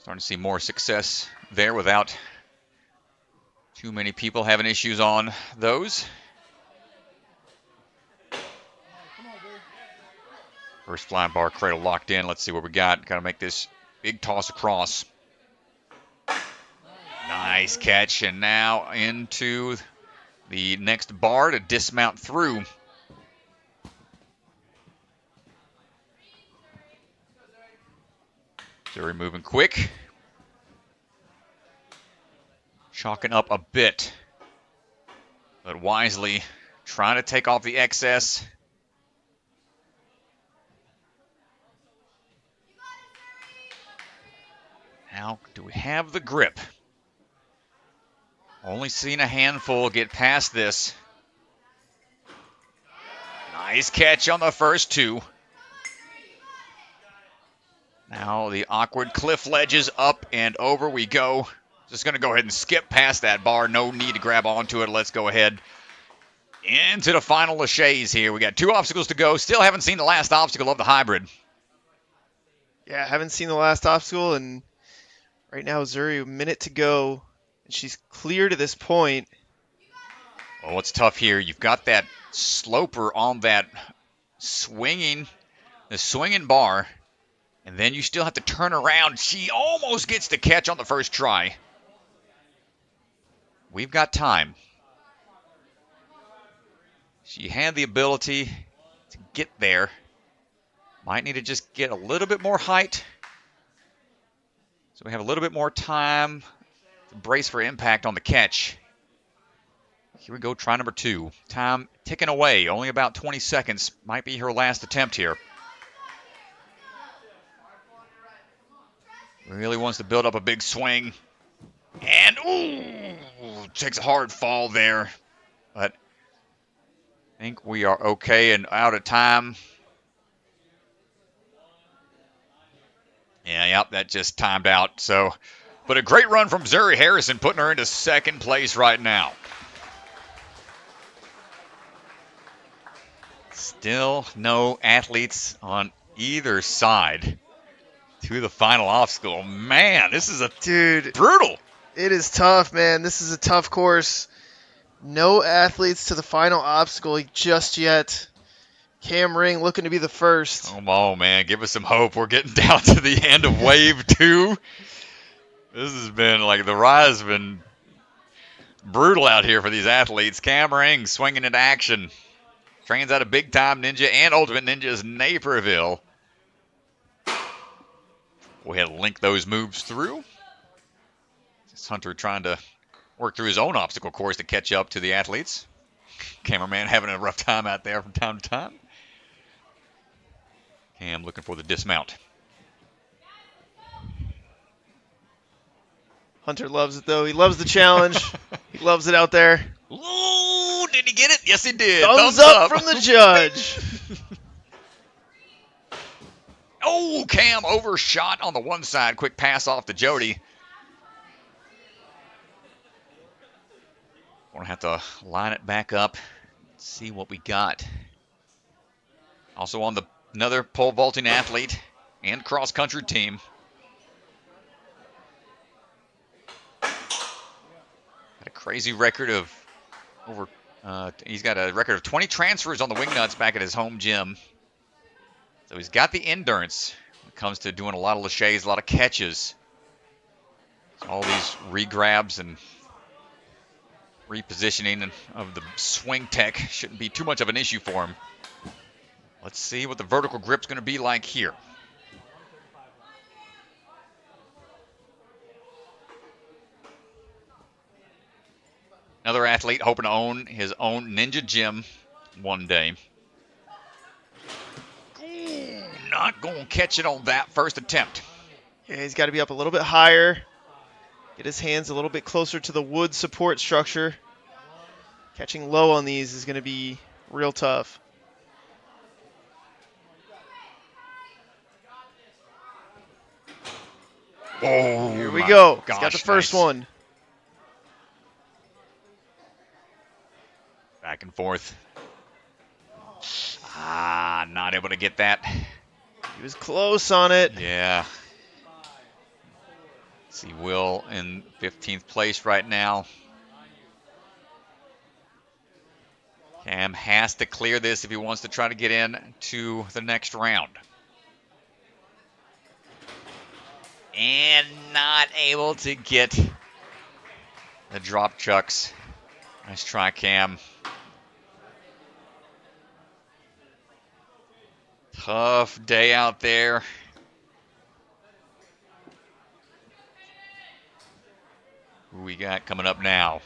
Starting to see more success there without too many people having issues on those. First flying bar cradle locked in. Let's see what we got. Got to make this big toss across. Nice catch. And now into the next bar to dismount through. Zuri moving quick. Chalking up a bit. But wisely trying to take off the excess. Now, do we have the grip? Only seen a handful get past this. Nice catch on the first two. Now the awkward cliff ledges, up and over we go. Just going to go ahead and skip past that bar. No need to grab onto it. Let's go ahead into the final Lachey's here. We got 2 obstacles to go. Still haven't seen the last obstacle of the hybrid. Yeah, haven't seen the last obstacle, and right now Zuri, a minute to go, and she's clear to this point. Well, what's tough here, you've got that sloper on that swinging bar, and then you still have to turn around. She almost gets the catch on the first try. We've got time. She had the ability to get there. Might need to just get a little bit more height. So we have a little bit more time to brace for impact on the catch. Here we go, try number 2. Time ticking away, only about 20 seconds. Might be her last attempt here. Really wants to build up a big swing. And, ooh, takes a hard fall there. But I think we are okay and out of time. Yeah, yep, that just timed out. So, but a great run from Zuri Harrison, putting her into second place right now. Still no athletes on either side to the final obstacle. Man, this is brutal. It is tough, man. This is a tough course. No athletes to the final obstacle just yet. Cam Ring looking to be the first. Come on, man. Give us some hope. We're getting down to the end of wave 2. This has been like the rise has been brutal out here for these athletes. Cam Ring swinging into action. Trains out of Big Time Ninja and Ultimate Ninja's Naperville. Go ahead and link those moves through. This Hunter trying to work through his own obstacle course to catch up to the athletes. Cameraman having a rough time out there from time to time. Cam looking for the dismount. Hunter loves it, though. He loves the challenge. He loves it out there. Ooh, did he get it? Yes, he did. Thumbs up from the judge. Oh, Cam overshot on the one side. Quick pass off to Jody. We're going to have to line it back up. See what we got. Also on another pole vaulting athlete and cross country team. Got a crazy record of he's got a record of 20 transfers on the wing nuts back at his home gym. So he's got the endurance when it comes to doing a lot of laches, a lot of catches. So all these regrabs and repositioning of the swing tech shouldn't be too much of an issue for him. Let's see what the vertical grip's going to be like here. Another athlete hoping to own his own ninja gym one day. Ooh, not going to catch it on that first attempt. Yeah, he's got to be up a little bit higher. Get his hands a little bit closer to the wood support structure. Catching low on these is going to be real tough. Oh, here we go. Gosh, he's got the first nice. one. Back and forth. Not able to get that. He was close on it. Yeah. Let's see, Will in 15th place right now. Cam has to clear this if he wants to try to get in to the next round. And not able to get the drop chucks. Nice try, Cam. Tough day out there. Who we got coming up now?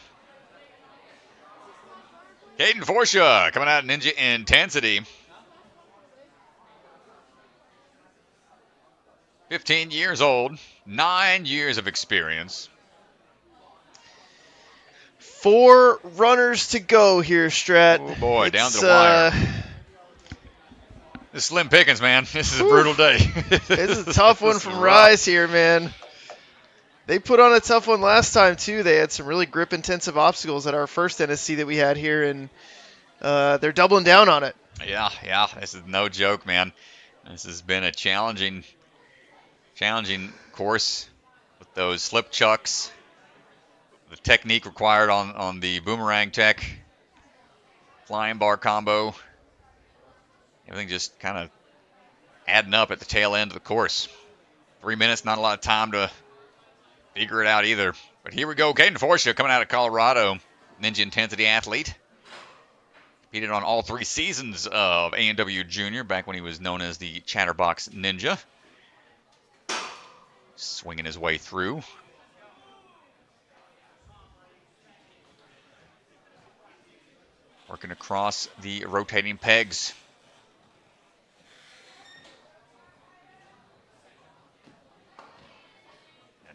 Kaden Forsha coming out Ninja Intensity. 15 years old, 9 years of experience. 4 runners to go here, Strat. Oh boy, down to the wire. This is slim pickings, man. This is a brutal day. This is a tough one from Rise here, man. They put on a tough one last time, too. They had some really grip-intensive obstacles at our first NSC that we had here, and they're doubling down on it. Yeah. This is no joke, man. This has been a challenging course with those slip chucks, the technique required on the boomerang tech, flying bar combo. Everything just kind of adding up at the tail end of the course. 3 minutes, not a lot of time to figure it out either. But here we go. Kaden Forsha coming out of Colorado. Ninja Intensity athlete. Competed on all 3 seasons of A&W Junior back when he was known as the Chatterbox Ninja. Swinging his way through. Working across the rotating pegs.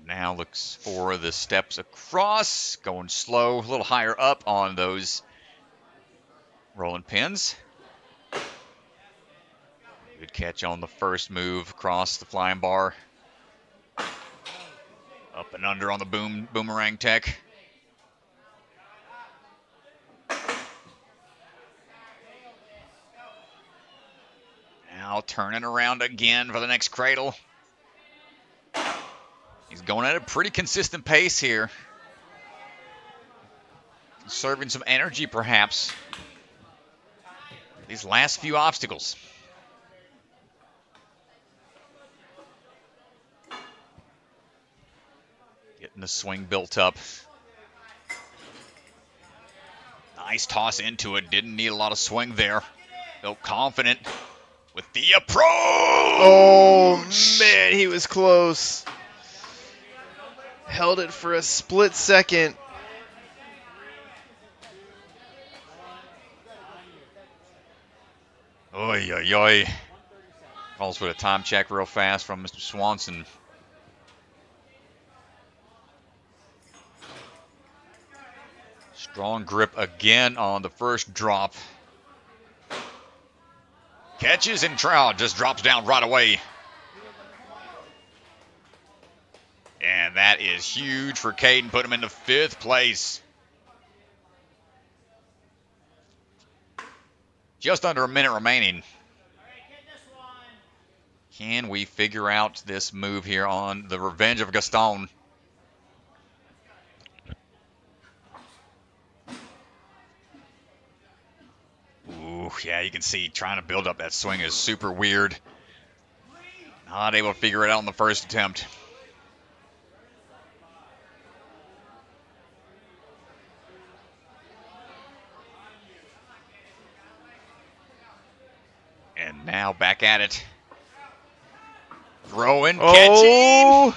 Now looks for the steps across, going slow, a little higher up on those rolling pins. Good catch on the first move across the flying bar. Up and under on the boomerang tech. Now turning around again for the next cradle. He's going at a pretty consistent pace here. Conserving some energy, perhaps. These last few obstacles. Getting the swing built up. Nice toss into it. Didn't need a lot of swing there. Felt confident with the approach. Oh, man, he was close. Held it for a split second. Oy, oy, oy. Calls for a time check real fast from Mr. Swanson. Strong grip again on the first drop. Catches and Trout just drops down right away. And that is huge for Kaden. Put him into 5th place. Just under a minute remaining. Can we figure out this move here on the Revenge of Gaston? Ooh, yeah, you can see trying to build up that swing is super weird. Not able to figure it out on the first attempt. And now back at it. Throwing, catching.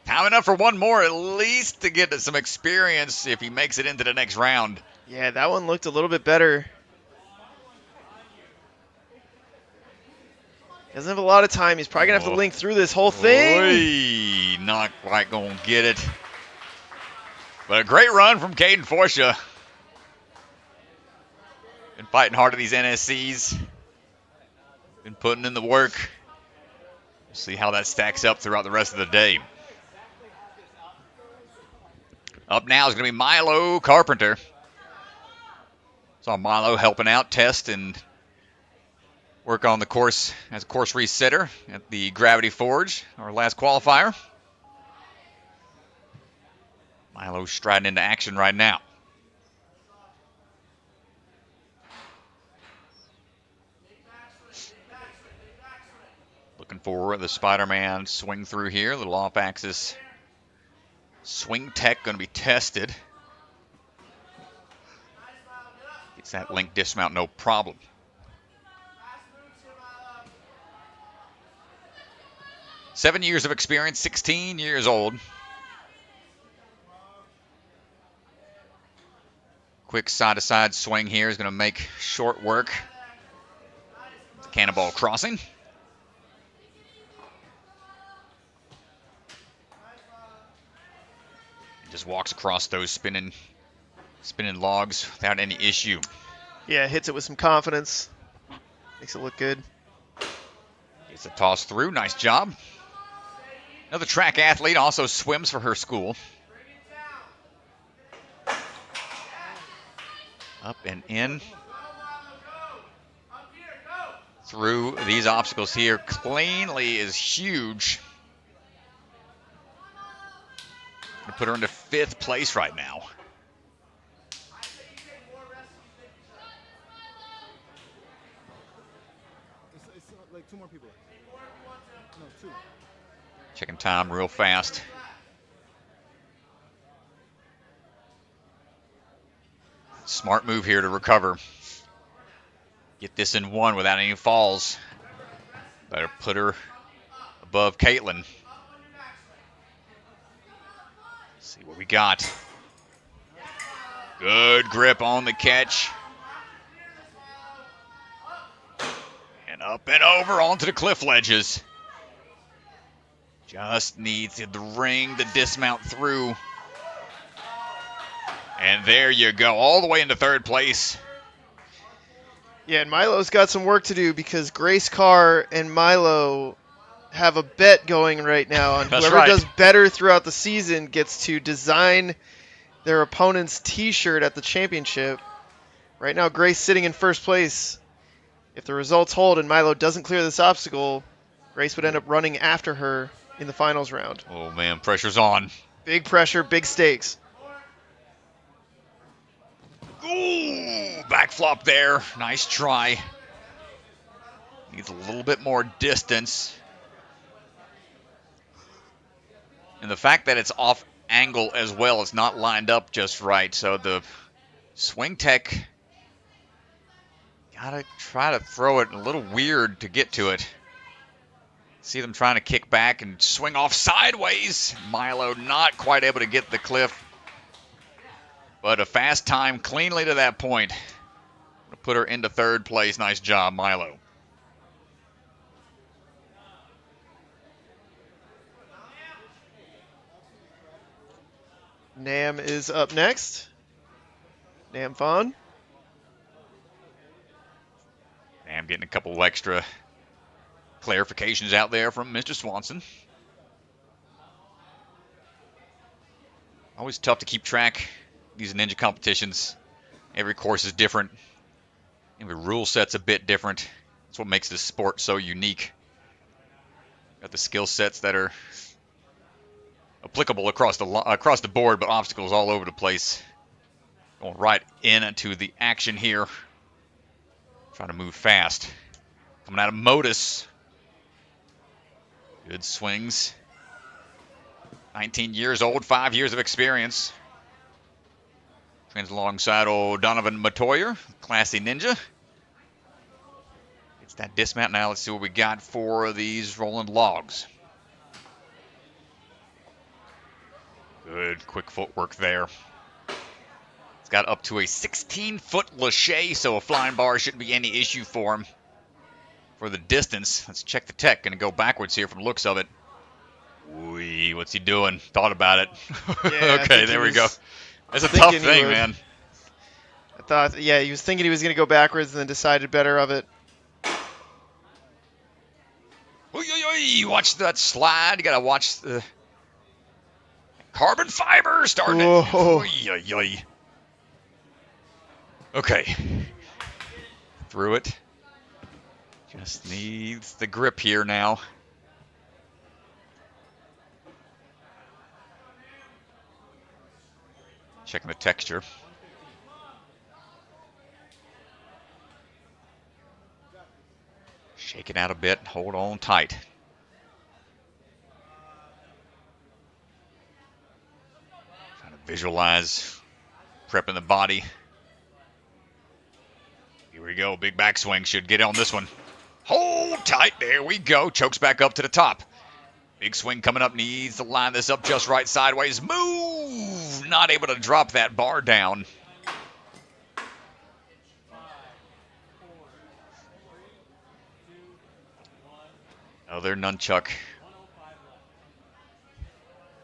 Time enough for one more at least to get some experience if he makes it into the next round. Yeah, that one looked a little bit better. Doesn't have a lot of time. He's probably going to have to link through this whole thing. Oy, not quite going to get it. But a great run from Kaden Forsha. Been fighting hard at these NSCs. Been putting in the work. We'll see how that stacks up throughout the rest of the day. Up now is going to be Milo Carpenter. Saw Milo helping out, test, and work on the course as a course resetter at the Gravity Forge, our last qualifier. Milo striding into action right now. Looking for the Spider-Man swing through here, a little off-axis swing tech going to be tested. Gets that link dismount, no problem. Seven years of experience, 16 years old. Quick side-to-side swing here is going to make short work. The cannonball crossing. Just walks across those spinning logs without any issue. Yeah, hits it with some confidence. Makes it look good. Gets a toss through. Nice job. Another track athlete, also swims for her school. Up and in. Through these obstacles here cleanly is huge. Gonna put her into 5th place right now. It's like 2 more people. No, 2. Checking time real fast. Smart move here to recover. Get this in 1 without any falls. Better put her above Caitlin. See what we got. Good grip on the catch. And up and over onto the cliff ledges. Just needs the ring to dismount through. And there you go, all the way into third place. Yeah, and Milo's got some work to do because Grace Carr and Milo have a bet going right now on That's whoever right. does better throughout the season gets to design their opponent's t-shirt at the championship. Right now, Grace sitting in first place. If the results hold and Milo doesn't clear this obstacle, Grace would end up running after her in the finals round. Oh man, pressure's on. Big pressure, big stakes. Ooh, back flop there. Nice try. Needs a little bit more distance. And the fact that it's off angle as well, it's not lined up just right. So the swing tech, gotta try to throw it a little weird to get to it. See them trying to kick back and swing off sideways. Milo not quite able to get the cliff. But a fast time cleanly to that point. Put her into third place. Nice job, Milo. Nam is up next. Nam Fawn. Nam getting a couple extra clarifications out there from Mr. Swanson. Always tough to keep track. These ninja competitions, every course is different. Every rule set's a bit different. That's what makes this sport so unique. Got the skill sets that are applicable across the board, but obstacles all over the place. Going right into the action here. Trying to move fast. Coming out of Modus. Good swings. 19 years old, 5 years of experience. Trains alongside old Donovan Matoyer, classy ninja. It's that dismount now. Let's see what we got for these rolling logs. Good quick footwork there. It's got up to a 16-foot lache, so a flying bar shouldn't be any issue for him. For the distance, let's check the tech. Going to go backwards here from the looks of it. Wee, what's he doing? Thought about it. Yeah, okay, there we go. That's a tough thing, man. I thought, yeah, he was thinking he was going to go backwards and then decided better of it. Watch that slide. You got to watch the carbon fiber starting Whoa. it. Okay. Through it. Just needs the grip here now. Checking the texture. Shake it out a bit. Hold on tight. Trying to visualize prepping the body. Here we go. Big backswing. Should get on this one. Hold tight. There we go. Chokes back up to the top. Big swing coming up. Needs to line this up just right sideways. Move. Not able to drop that bar down. Another nunchuck.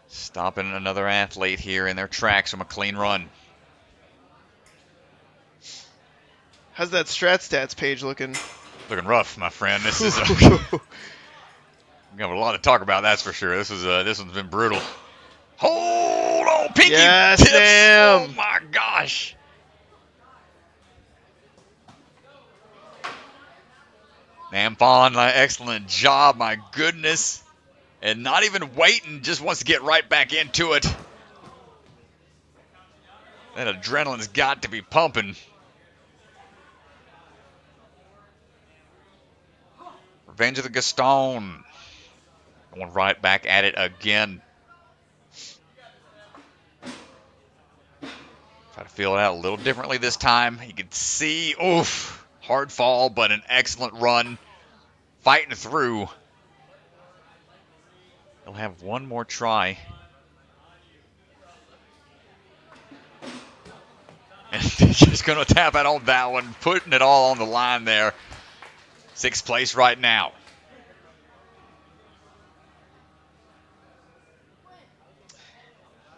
Stopping another athlete here in their tracks from a clean run. How's that strat stats page looking? Looking rough, my friend. This is we have a lot to talk about, that's for sure. This one's been brutal. Hold on, pinky Yes, tips. Nam. Oh my gosh. Nam Fawn, excellent job, my goodness. And not even waiting, just wants to get right back into it. That adrenaline's got to be pumping. Revenge of the Gaston. Going right back at it again. Try to feel it out a little differently this time. You can see, oof, hard fall, but an excellent run. Fighting through. He'll have one more try. And he's just going to tap out on that one, putting it all on the line there. 6th place right now.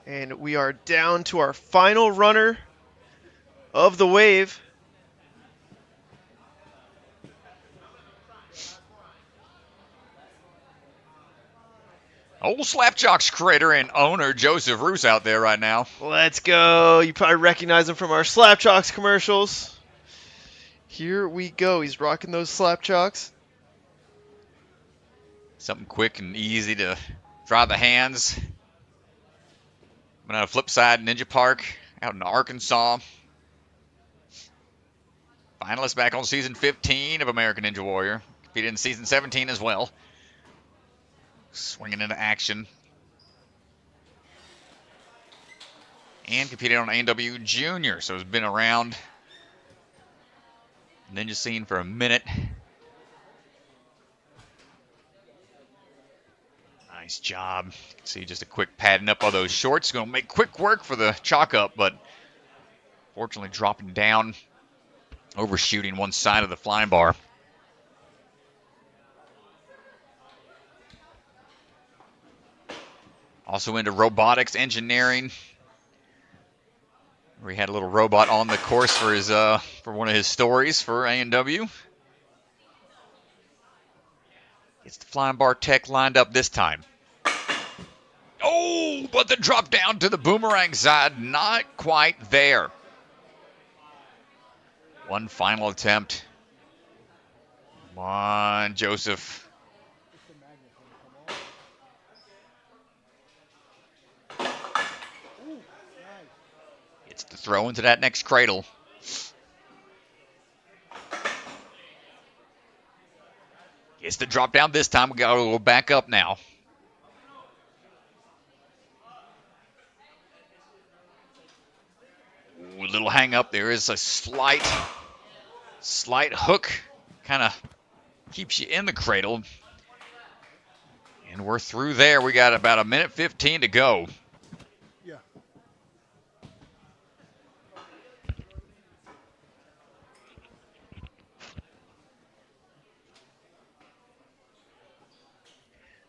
And we are down to our final runner of the wave. Old Slapjocks creator and owner Joseph Roos out there right now. Let's go. You probably recognize him from our Slapjocks commercials. Here we go. He's rocking those Slapjocks. Something quick and easy to dry the hands. But on the flip side, Ninja Park out in Arkansas. Finalist back on season 15 of American Ninja Warrior. Competed in season 17 as well. Swinging into action. And competed on A&W Junior, so has been around ninja scene for a minute. Nice job. You can see just a quick padding up of those shorts. Going to make quick work for the chalk up, but fortunately dropping down, overshooting one side of the flying bar. Also into robotics engineering. We had a little robot on the course for his for one of his stories for A&W. Gets the flying bar tech lined up this time. Oh, but the drop down to the boomerang side, not quite there. One final attempt. Come on, Joseph. It's the throw into that next cradle. Gets the drop down this time. We got a little back up now. Ooh, a little hang up. There is a slight hook. Kind of keeps you in the cradle. And we're through there. We got about 1:15 to go.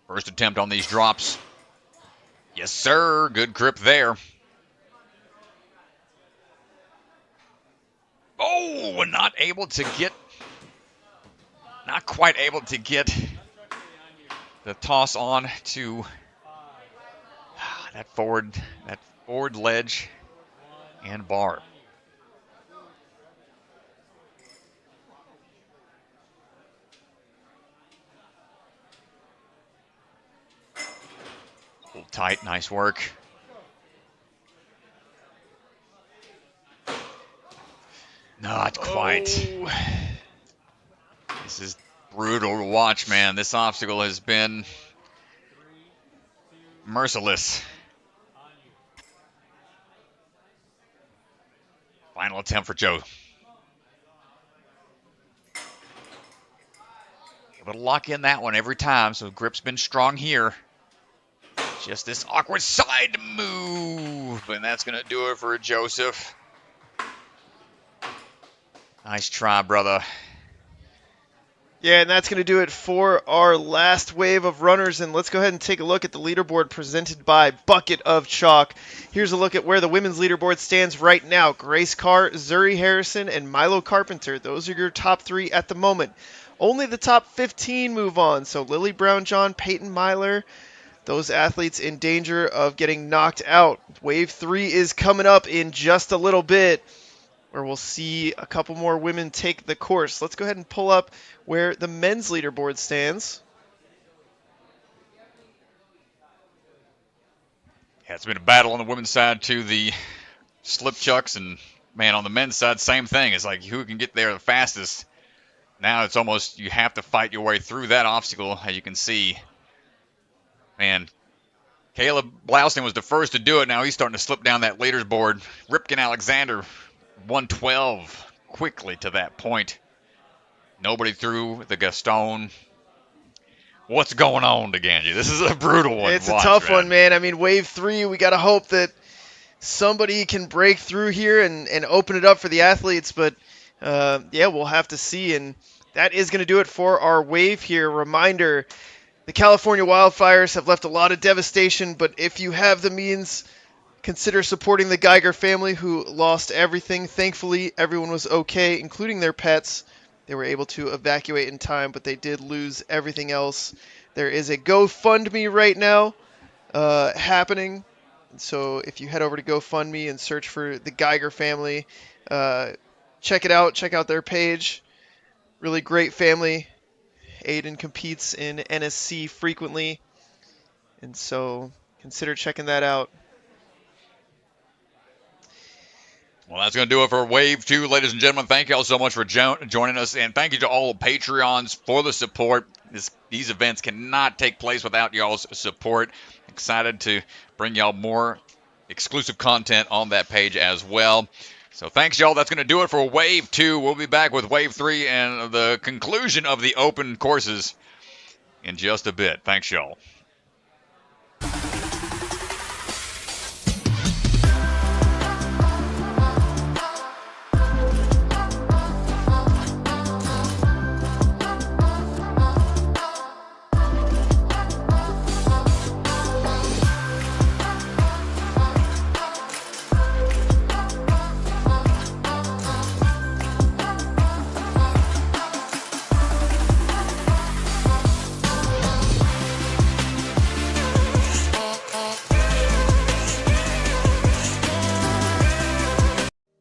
First attempt on these drops. Yes, sir. Good grip there. Oh, not quite able to get the toss on to that forward ledge and bar. Hold tight, nice work. Not quite. Oh. This is brutal to watch, man. This obstacle has been merciless. Final attempt for Joe. Able to lock in that one every time, so grip's been strong here. Just this awkward side move, and that's going to do it for Joseph. Nice try, brother. Yeah, and that's going to do it for our last wave of runners. And let's go ahead and take a look at the leaderboard presented by Bucket of Chalk. Here's a look at where the women's leaderboard stands right now. Grace Carr, Zuri Harrison, and Milo Carpenter. Those are your top 3 at the moment. Only the top 15 move on. So Lily Brown-John, Payton Myler, those athletes in danger of getting knocked out. Wave 3 is coming up in just a little bit, where we'll see a couple more women take the course. Let's go ahead and pull up where the men's leaderboard stands. Yeah, it's been a battle on the women's side to the slip chucks, and man, on the men's side, same thing. It's like who can get there the fastest. Now it's almost you have to fight your way through that obstacle, as you can see. Man, Caleb Blouston was the first to do it. Now he's starting to slip down that leaderboard. Ripken Alexander, 112 quickly to that point. Nobody through the Gaston. What's going on, DeGangi? This is a brutal one. It's a tough one, man. I mean, wave 3, we got to hope that somebody can break through here and open it up for the athletes. But, yeah, we'll have to see. And that is going to do it for our wave here. Reminder, the California wildfires have left a lot of devastation. But if you have the means Consider supporting the Geiger family who lost everything. Thankfully, everyone was okay, including their pets. They were able to evacuate in time, but they did lose everything else. There is a GoFundMe right now happening. So if you head over to GoFundMe and search for the Geiger family, check it out. Check out their page. Really great family. Aiden competes in NSC frequently, and so consider checking that out. Well, that's going to do it for Wave 2, ladies and gentlemen. Thank you all so much for joining us, and thank you to all the Patreons for the support. These events cannot take place without y'all's support. Excited to bring y'all more exclusive content on that page as well. So thanks, y'all. That's going to do it for Wave 2. We'll be back with Wave 3 and the conclusion of the open courses in just a bit. Thanks, y'all.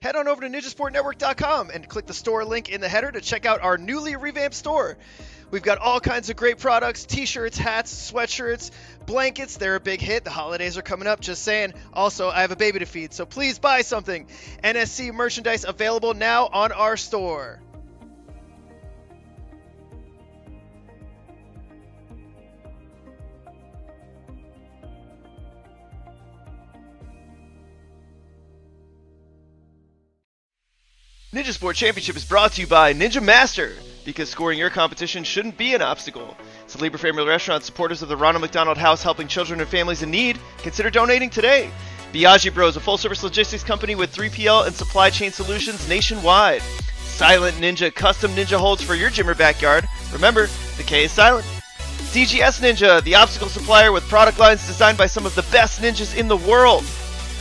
Head on over to ninjasportnetwork.com and click the store link in the header to check out our newly revamped store. We've got all kinds of great products, t-shirts, hats, sweatshirts, blankets. They're a big hit. The holidays are coming up, just saying. Also, I have a baby to feed, so please buy something. NSC merchandise available now on our store. Ninja Sport Championship is brought to you by Ninja Master, because scoring your competition shouldn't be an obstacle. Celebrity Family Restaurant, supporters of the Ronald McDonald House, helping children and families in need. Consider donating today. Biaggi Bros, a full-service logistics company with 3PL and supply chain solutions nationwide. Silent Ninja, custom ninja holds for your gym or backyard. Remember, the K is silent. DGS Ninja, the obstacle supplier with product lines designed by some of the best ninjas in the world.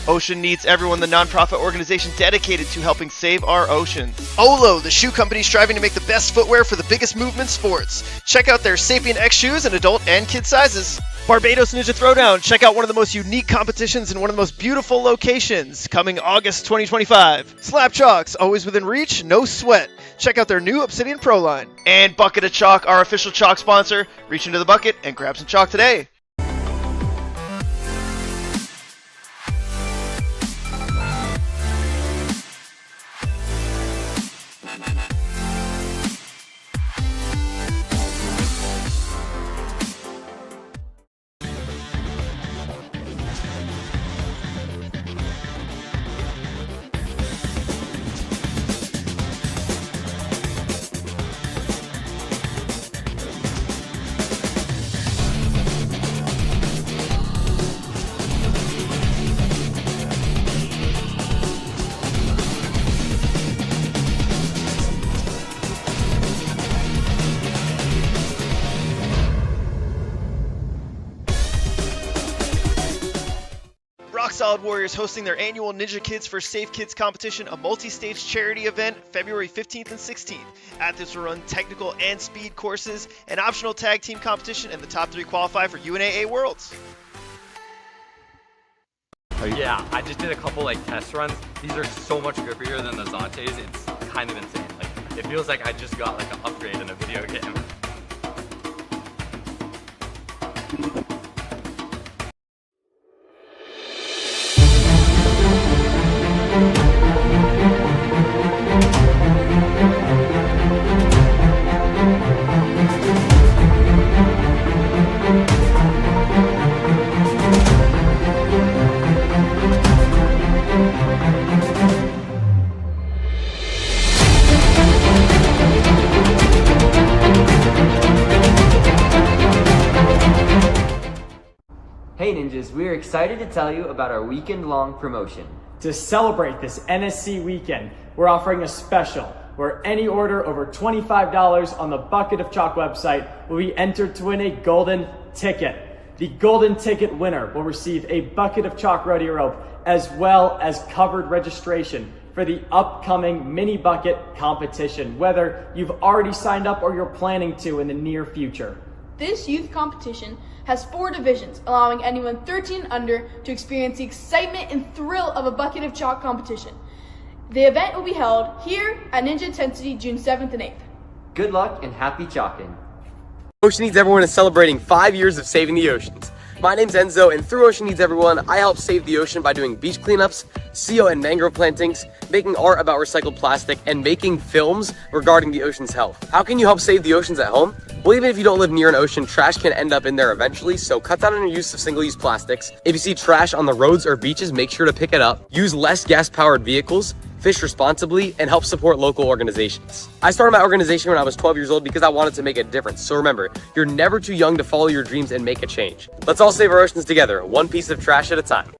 Ocean Needs Everyone, the nonprofit organization dedicated to helping save our oceans. Olo, the shoe company striving to make the best footwear for the biggest movement sports. Check out their Sapien X shoes in adult and kid sizes. Barbados Ninja Throwdown. Check out one of the most unique competitions in one of the most beautiful locations. Coming August 2025. Slap Chalks, always within reach, no sweat. Check out their new Obsidian Pro line. And Bucket of Chalk, our official chalk sponsor. Reach into the bucket and grab some chalk today. Solid Warriors hosting their annual Ninja Kids for Safe Kids competition, a multi-stage charity event February 15th and 16th. At this will run technical and speed courses, an optional tag team competition, and the top 3 qualify for UNAA Worlds. Yeah, I just did a couple test runs. These are so much grippier than the Zantes. It's kind of insane. It feels like I just got an upgrade in a video game. Hey Ninjas, we are excited to tell you about our weekend-long promotion. To celebrate this NSC weekend, we're offering a special where any order over $25 on the Bucket of Chalk website will be entered to win a golden ticket. The golden ticket winner will receive a bucket of chalk rodeo rope as well as covered registration for the upcoming mini bucket competition, whether you've already signed up or you're planning to in the near future. This youth competition has 4 divisions, allowing anyone 13 and under to experience the excitement and thrill of a bucket of chalk competition. The event will be held here at Ninja Intensity June 7th and 8th. Good luck and happy chalking. Ocean Needs Everyone is celebrating 5 years of saving the oceans. My name's Enzo, and through Ocean Needs Everyone, I help save the ocean by doing beach cleanups, CO and mangrove plantings, making art about recycled plastic, and making films regarding the ocean's health. How can you help save the oceans at home? Well, even if you don't live near an ocean, trash can end up in there eventually, so cut down on your use of single-use plastics. If you see trash on the roads or beaches, make sure to pick it up. Use less gas-powered vehicles, fish responsibly, and help support local organizations. I started my organization when I was 12 years old because I wanted to make a difference. So remember, you're never too young to follow your dreams and make a change. Let's all save our oceans together, one piece of trash at a time.